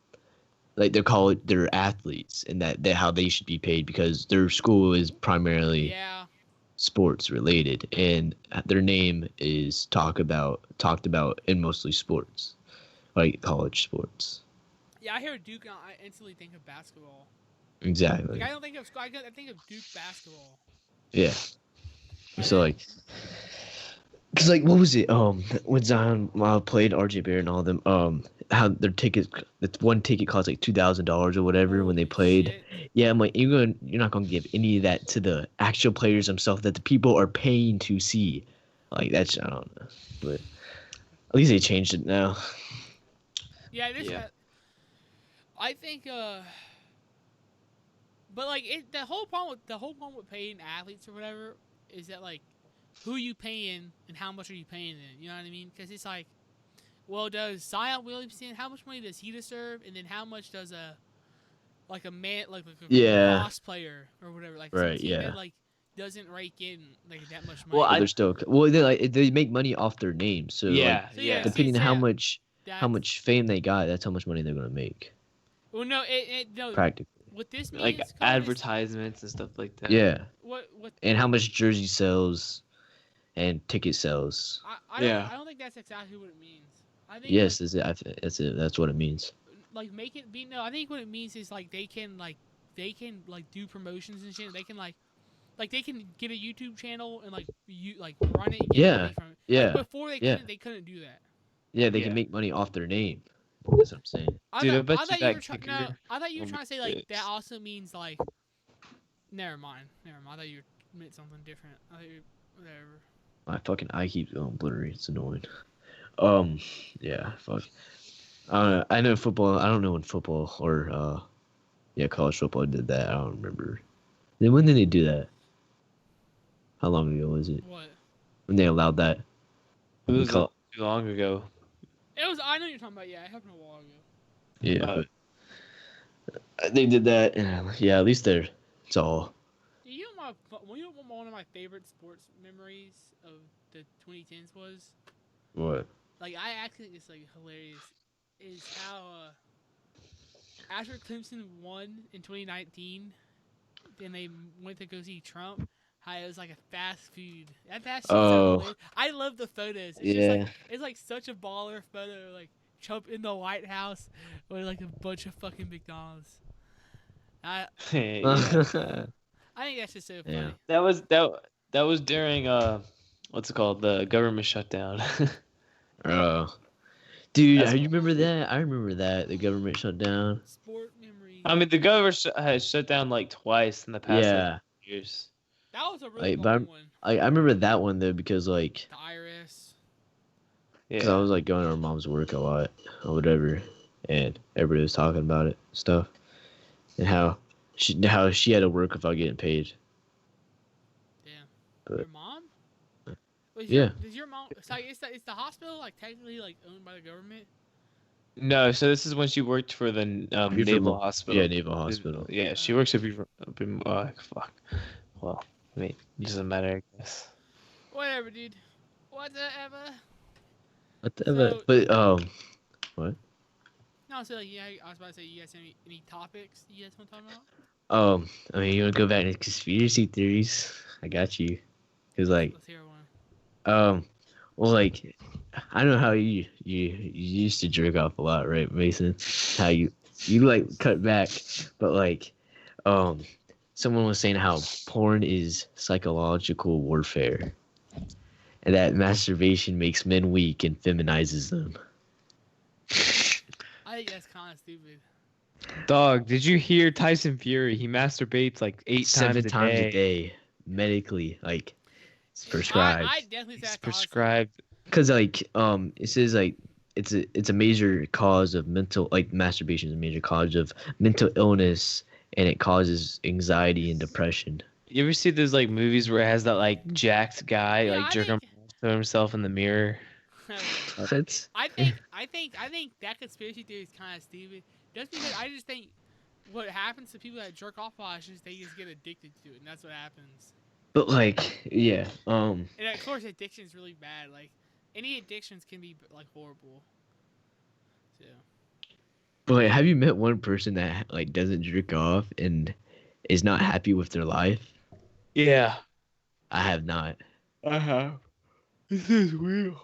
their athletes and that how they should be paid because their school is primarily Yeah. sports related and their name is talked about in mostly sports, like college sports. Yeah, I hear Duke and I instantly think of basketball. Exactly. Like I don't think of I think of Duke basketball. Yeah. But So then- like, cause like what was it? When Zion played RJ Barrett and all of them, how their tickets, that one ticket cost like $2,000 or whatever when they holy played. shit. Yeah, I'm like, you're not gonna give any of that to the actual players themselves that the people are paying to see. Like that's I don't know, but at least they changed it now. Yeah, this. Yeah. I think. But like the whole problem with paying athletes or whatever is that like, who you paying and how much are you paying them? You know what I mean? Because it's like, well, does Zion Williamson, how much money does he deserve, and then how much does a man like a Yeah. boss player or whatever like Right, some team yeah. that like doesn't rake in like that much money. Well, But they're still they make money off their name, so Yeah, So, yeah, yeah. depending on how yeah. much That's- fame they got, that's how much money they're gonna make Well, no, no. practically. What this means, Like Colin, is- advertisements and stuff like that. Yeah, What and how much jersey sales and ticket sales. Yeah. I don't think that's exactly what it means. I think Yes, is it? That's it. That's what it means. like make it be no. I think what it means is like they can do promotions and shit. They can like they can get a YouTube channel and like run it. And get Yeah, money from it. yeah, Like, before yeah. they couldn't do that. Yeah, they Yeah. can make money off their name. That's what I'm saying. Dude, I thought, bet I you thought that were trying. No, kicker I thought you were will trying to say be like fixed. that also means like. Never mind. I thought you meant something different. I thought you whatever. My fucking eye keeps going blurry. It's annoying. Yeah, fuck. I don't know. I know football. I don't know when football or college football did that. I don't remember. Then when did they do that? How long ago was it? What? When they allowed that? It was Col- too long ago. It was. I know what you're talking about. Yeah, it happened a while ago. Yeah, but they did that, and yeah, at least it's all. You know what one of my favorite sports memories of the 2010s was? What? Like I actually think it's like hilarious. Is how after Clemson won in 2019, then they went to go see Trump. How it was like a fast food. That's so Oh. hilarious. I love the photos. It's Yeah. just like it's like such a baller photo. Like Trump in the White House with like a bunch of fucking McDonald's. I Yeah. I think that's just so funny. Yeah. That was during what's it called, the government shutdown. Dude, That's- you remember that? I remember that the government shut down. Sport memory. I mean, the government has shut down like twice in the past Yeah. years. That was a really Like, but long one. I remember that one though because like The IRS. because Yeah. I was like going to our mom's work a lot or whatever, and everybody was talking about it stuff, and how she had to work without getting paid. Damn. But- Your mom? Wait, Yeah. Does your mom? So is the hospital like technically like owned by the government? No, so this is when she worked for the Buford naval Mo- hospital. Yeah, Naval Hospital. Yeah, she works at fuck. Well, I mean, it doesn't matter, I guess. Whatever, dude. Whatever. Whatever. So- But No, so like, yeah, I was about to say, you guys have any topics you guys want to talk about? I mean, you want to go back to conspiracy theories? I got you. Cause like Let's hear one. well, like I know how you used to jerk off a lot, right, Mason? How you like cut back, but like someone was saying how porn is psychological warfare, and that masturbation makes men weak and feminizes them. I think that's kind of stupid. Dog, did you hear Tyson Fury? He masturbates like 7 8 times times a day, medically, like it's I prescribed. definitely say It's that's awesome. prescribed. Cause like it says like it's a major cause of mental like masturbation is a major cause of mental illness and it causes anxiety and depression. You ever see those like movies where it has that like jacked guy Yeah, like I jerking think. to himself in the mirror? What? I think that conspiracy theory is kind of stupid. Just because I just think what happens to people that jerk off a lot is just they just get addicted to it, and that's what happens. But like yeah, And of course, addiction is really bad. Like any addictions can be like horrible. So but like, have you met one person that like doesn't jerk off and is not happy with their life? Yeah. I have not. I have. This is weird.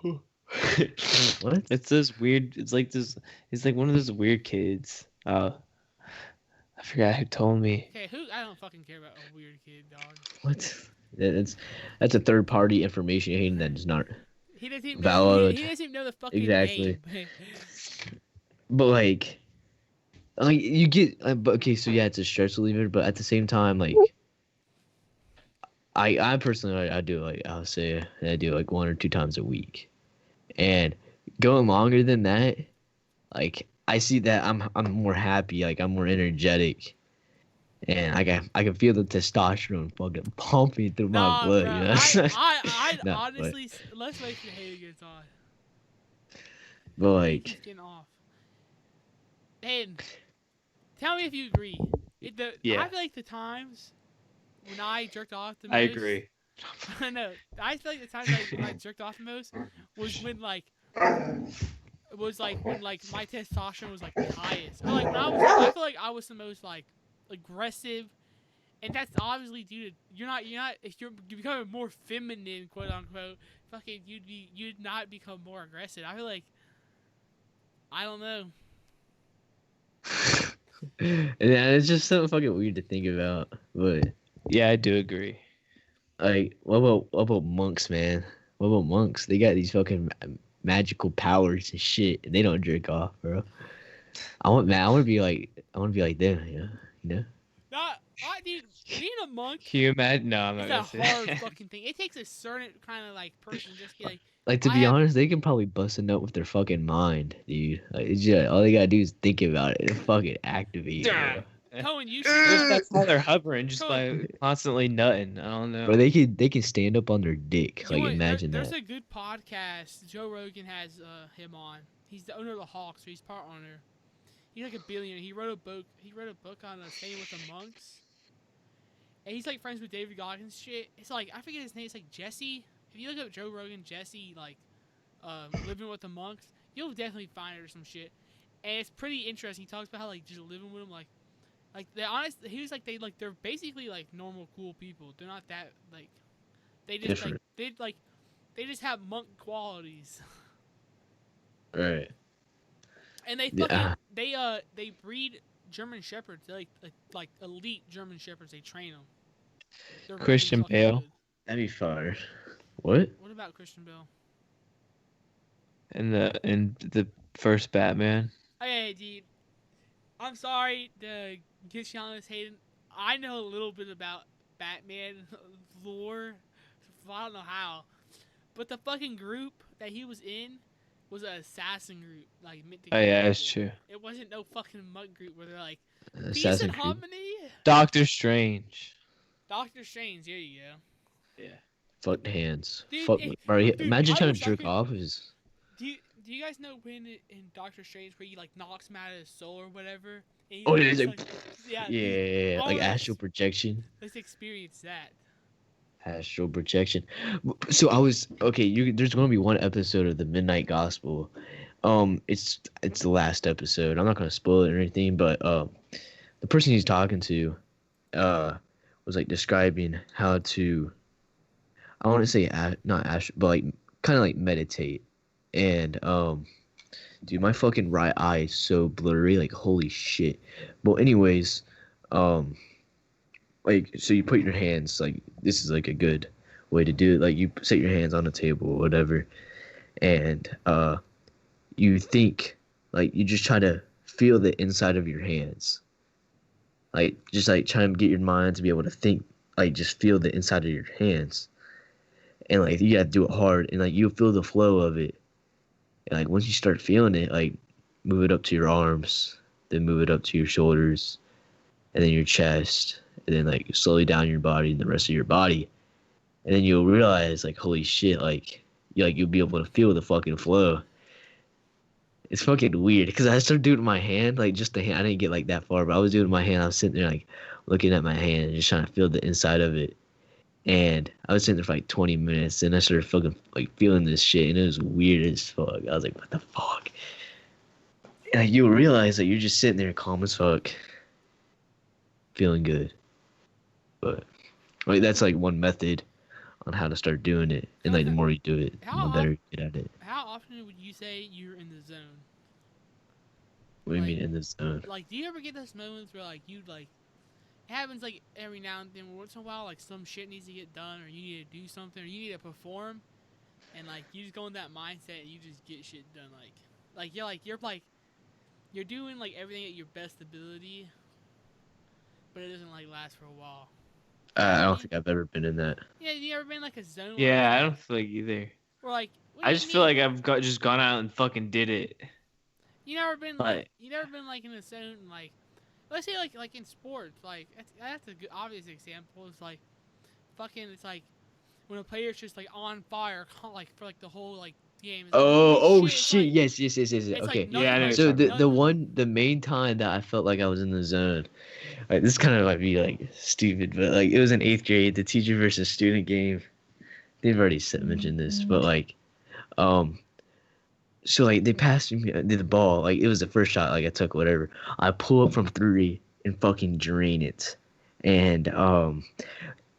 What? It's this weird. It's like this. It's like one of those weird kids. I forgot who told me. okay, who I don't fucking care about a weird kid, dog. What? That's a third party information Hayden that is not He doesn't even valid. he doesn't even know the fucking Exactly. name. But like you get but okay, so yeah, it's a stress reliever, but at the same time, like I personally I do like I'll say I do like 1 or 2 times a week, and going longer than that, like I see that I'm more happy, like I'm more energetic, and I can feel the testosterone fucking pumping through my Nah, blood, bro. you know. I'd No, honestly let's wait for Hayden gets on. but He's like getting off. Hayden, tell me if you agree. Yeah. I feel like the times when I jerked off the most. I agree. No, I feel like the times when I jerked off the most was when like when like my testosterone was like the highest. Or like when I feel like I was the most like aggressive, and that's obviously due to you're not if you're becoming more feminine, quote unquote. Fucking you'd not become more aggressive. I feel like I don't know. and it's just something fucking weird to think about, but Yeah, I do agree. like what about monks, man? What about monks? They got these fucking magical powers and shit, and they don't jerk off, bro. I want to be like them, you know. Dude, being a monk Can you imagine? No, I'm not is gonna a say hard that. fucking thing. It takes a certain kind of like person just to be like. Like to I be have- honest, they can probably bust a nut with their fucking mind, dude. Like it's just, all they gotta do is think about it and fucking activate, bro. Cohen, you What if should. that's how they're hovering just by constantly nutting? I don't know. Bro, they can stand up on their dick. You know Like what, imagine there's that. a good podcast. Joe Rogan has him on. He's the owner of the Hawks, so he's part owner. He's like a billionaire. He wrote a book. On staying with the monks. And he's like friends with David Goggins shit. It's like I forget his name. It's like Jesse. If you look up Joe Rogan, Jesse like living with the monks, you'll definitely find it or some shit. And it's pretty interesting. He talks about how like just living with them like they're honest. He was like they're basically like normal cool people. They're not that like they just Different. they just have monk qualities. Right. And they Yeah. fucking they breed German shepherds. They're like elite German shepherds. They train them. They're really Christian fucking Bale. good. That'd be fire. What? What about Christian Bale? In the first Batman. Hey, dude. I'm sorry to get you on this, Hayden. I know a little bit about Batman lore. I don't know how. But the fucking group that he was in was an assassin group. Like, meant to Oh kill yeah, that's people. true. It wasn't no fucking mug group where they're like, peace Assassin's and Creed. harmony. Doctor Strange. Doctor Strange, there you go. Yeah. Fucked hands. Dude, Fuck. Bro, dude, imagine I trying wish to I jerk could- off is. Do you guys know when in Doctor Strange where he like knocks him out of his soul or whatever? And he Oh, just, it's like, yeah, yeah, all like that's- astral projection. let's experience that. Astral projection. So I was okay. There's gonna be one episode of the Midnight Gospel. It's the last episode. I'm not gonna spoil it or anything, but the person he's talking to, was like describing how to. I want to say not astral, but like kind of like meditate, and dude, my fucking right eye is so blurry, like holy shit. But anyways, like so you put your hands like this is like a good way to do it. Like you set your hands on the table or whatever, and you think like you just try to feel the inside of your hands. Like just like trying to get your mind to be able to think, like just feel the inside of your hands. And like you gotta do it hard and like you'll feel the flow of it. And like once you start feeling it, like move it up to your arms, then move it up to your shoulders, and then your chest, and then like slowly down your body and the rest of your body. And then you'll realize like holy shit, like you'll be able to feel the fucking flow. It's fucking weird because I started doing it with my hand, like just the hand. I didn't get like that far, but I was doing it with my hand. I was sitting there like looking at my hand, just trying to feel the inside of it. And I was sitting there for like 20 minutes, and I started feeling this shit, and it was weird as fuck. I was like, what the fuck? And like you'll realize that you're just sitting there calm as fuck, feeling good. But like that's like one method on how to start doing it, and like the more you do it, the more better you get at it. How often would you say you're in the zone? What do you mean in the zone? Like, do you ever get those moments where like you like it happens like every now and then, once in a while, like some shit needs to get done, or you need to do something, or you need to perform, and like you just go in that mindset and you just get shit done. You're doing like everything at your best ability, but it doesn't like last for a while. I don't think I've ever been in that. Yeah, you ever been like a zone? Yeah, I don't feel like either. Or like I just feel like I've just gone out and fucking did it. You never been like in a zone like. Let's say like in sports, like that's a good obvious example. It's like, it's like when a player's just like on fire, like for like the whole like game. Oh shit! Like, Yes. Okay. Like yeah. So the main time that I felt like I was in the zone, like this kind of might be like stupid, but like it was in 8th grade, the teacher versus student game. They've already mentioned this, but like, so like they passed me the ball, like it was the first shot, like I took whatever. I pull up from 3 and fucking drain it, and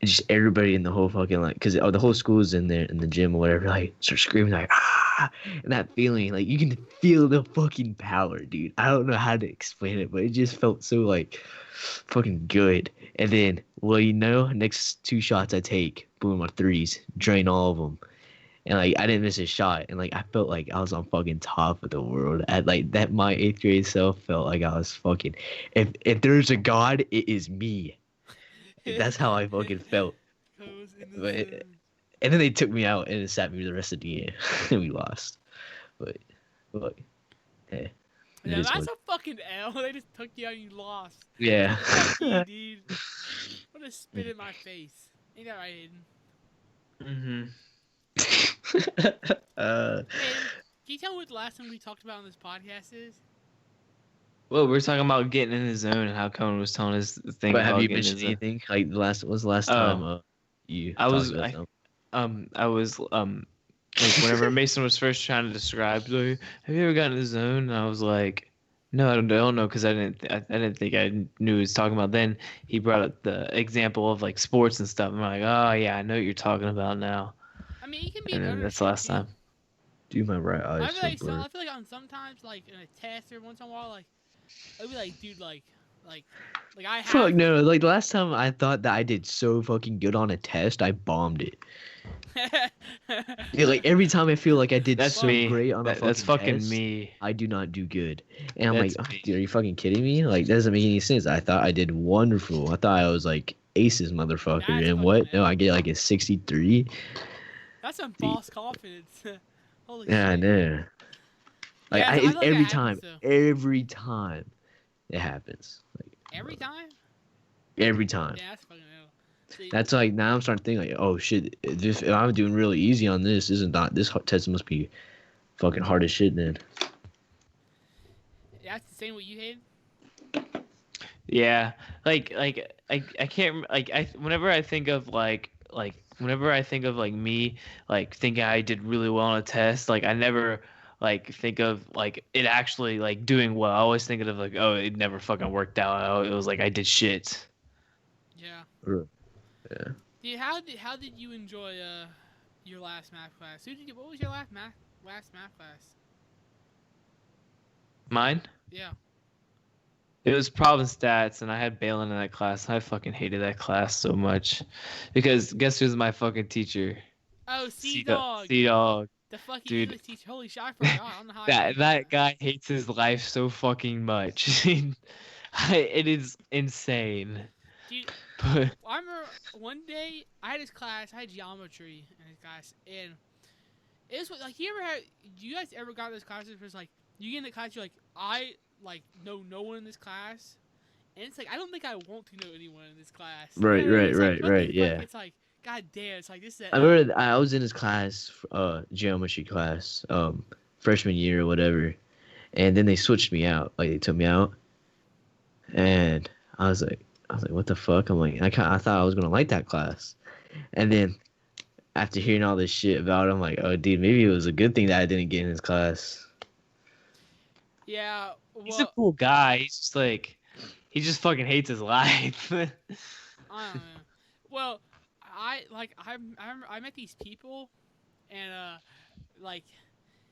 just everybody in the whole fucking like, cause the whole school's in there in the gym or whatever, like start screaming like ah, and that feeling, like you can feel the fucking power, dude. I don't know how to explain it, but it just felt so like fucking good. And then, well, next 2 shots I take, boom, my 3s, drain all of them. And like I didn't miss a shot, and like I felt like I was on fucking top of the world. At like that, my 8th grade self felt like I was fucking. If there's a god, it is me. That's how I fucking felt. And then they took me out and it sat me the rest of the year, and we lost. But look, hey. Yeah, that's a fucking L. They just took you out and you lost. Yeah. Fuck you, dude. What a spit in my face. Ain't that right, Hayden? Hayden, can you tell me what the last time we talked about on this podcast is? Well, we're talking about getting in the zone and how Cohen was telling us the thing. But about have you getting in mentioned the zone. anything? Like was the last time you? I was talked about like whenever Mason was first trying to describe, like, have you ever gotten in the zone? And I was like, no, I don't know, because I didn't think I knew he was talking about. Then he brought up the example of like sports and stuff. I'm like, oh yeah, I know what you're talking about now. I mean, it can be. And then that's the last time. Dude, my right eye. I feel like on sometimes like in a test or once in a while, like I'd be like, dude, like I have. Fuck no! Like the last time I thought that I did so fucking good on a test, I bombed it. Yeah, like every time I feel like I did great on a fucking that's fucking test, me. I do not do good, and I'm That's like, me. dude, are you fucking kidding me? Like that doesn't make any sense. I thought I did wonderful. I thought I was like aces, motherfucker, That's and what? fucking No, I get like a 63. That's some false confidence. Holy Yeah, I shit. know. Like Yeah, I every like that happens, time, though. every time it happens. Like Every time? every time. Yeah, that's fucking hell. See, That's like now I'm starting to think like, oh shit, if I'm doing really easy on this, this test must be fucking hard as shit then. that's the same with you, Hayden? Yeah, like I can't like whenever I think of whenever I think of like me like thinking I did really well on a test, like I never like think of like it actually like doing well. I always think of like, oh, it never fucking worked out. It was like I did shit. Yeah. Yeah. Dude, how did you enjoy your last math class? What was your last math class? Mine? Yeah. It was problem stats, and I had Balin in that class. And I fucking hated that class so much, because guess who's my fucking teacher? Oh, C-Dog. C-Dog. The fucking Dude. English teacher. Holy shit, I forgot. I don't know how I That did that guy hates his life so fucking much. It is insane. Dude, But I remember one day I had this class. I had geometry in this class, and it was like you guys ever got those classes where it's like you get in the class, you're like I like know no one in this class, and it's like I don't think I want to know anyone in this class. You know Right, what I mean? right, It's like, right, what the right. fuck? Yeah. It's like god damn. It's like this is I remember I was in his class, geometry class, freshman year or whatever, and then they switched me out. Like they took me out, and I was like, what the fuck? I'm like, I thought I was gonna like that class, and then after hearing all this shit about it, I'm like, oh, dude, maybe it was a good thing that I didn't get in his class. yeah. he's a Well, cool guy. He's just like he just fucking hates his life. I don't know. Well, I met these people, and like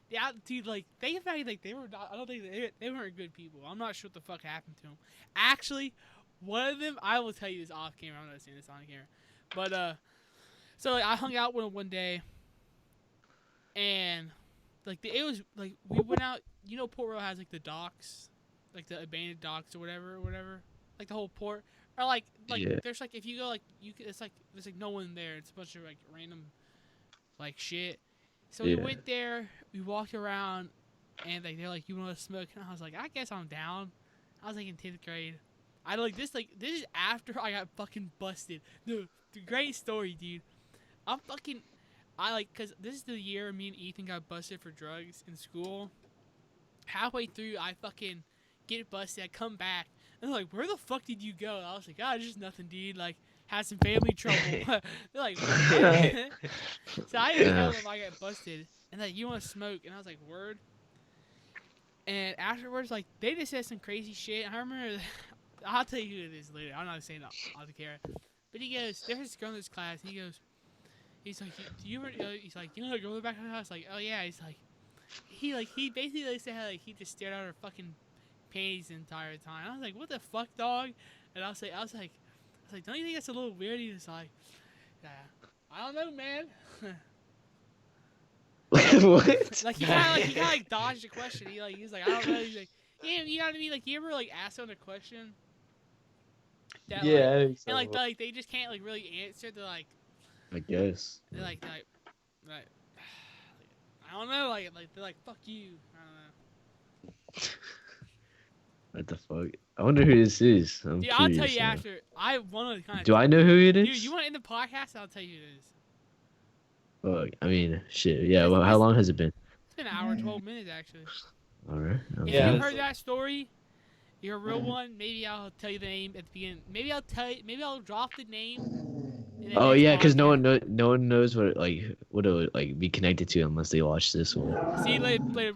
yeah, dude, like they like they were not. I don't think they weren't good people. I'm not sure what the fuck happened to them. Actually, one of them, I will tell you this off camera. I'm not saying this on camera, but so like I hung out with him one day, and like it was like we went out. You know, Port Royal has like the docks, like the abandoned docks or whatever, like the whole port. Or like Yeah. there's like if you go like it's like there's like no one there. It's a bunch of like random like shit. So we Yeah. went there, we walked around, and like they're like, "You want to smoke?" And I was like, "I guess I'm down." I was like in 10th grade. This is after I got fucking busted. Dude, great story, dude. Cause this is the year me and Ethan got busted for drugs in school. Halfway through, I fucking get busted. I come back, and they're like, "Where the fuck did you go?" And I was like, just nothing, dude. Like, had some family trouble. They're like, what? So I didn't tell them I got busted. And like, you want to smoke? And I was like, word. And afterwards, like, they just said some crazy shit. I remember, I'll tell you who it is later. I'm not saying it on the camera. But he goes, there's this girl in this class. And he's like, he's like, you know the girl in the back of the house? Like, oh yeah. He's like, he basically like, said how like he just stared at her fucking panties the entire time. I was like, what the fuck, dog? And I was like, don't you think that's a little weird? He was like, yeah, I don't know, man. What? Like he kind of dodged the question. He was like, I don't know. He's like, yeah, you know what I mean? Like, you ever like ask someone a question that Yeah, like, I think so. and like they just can't like really answer. They're like, I guess. like I don't know. Like they're like, fuck you. I don't know. What the fuck? I wonder who this is. I'm Dude, curious. I'll tell you now. after. I want to kind of. Do I know who it is? Dude, you want to end the podcast? I'll tell you who it is. Fuck. I mean, shit. Yeah. Well, how long has it been? It's been an hour and 12 minutes actually. All right. If Yeah. you heard that story, you're a real one. Maybe I'll tell you the name at the beginning. Maybe I'll drop the name. in the Oh next yeah, because podcast. no one knows what it would like be connected to unless they watch this one. See you later.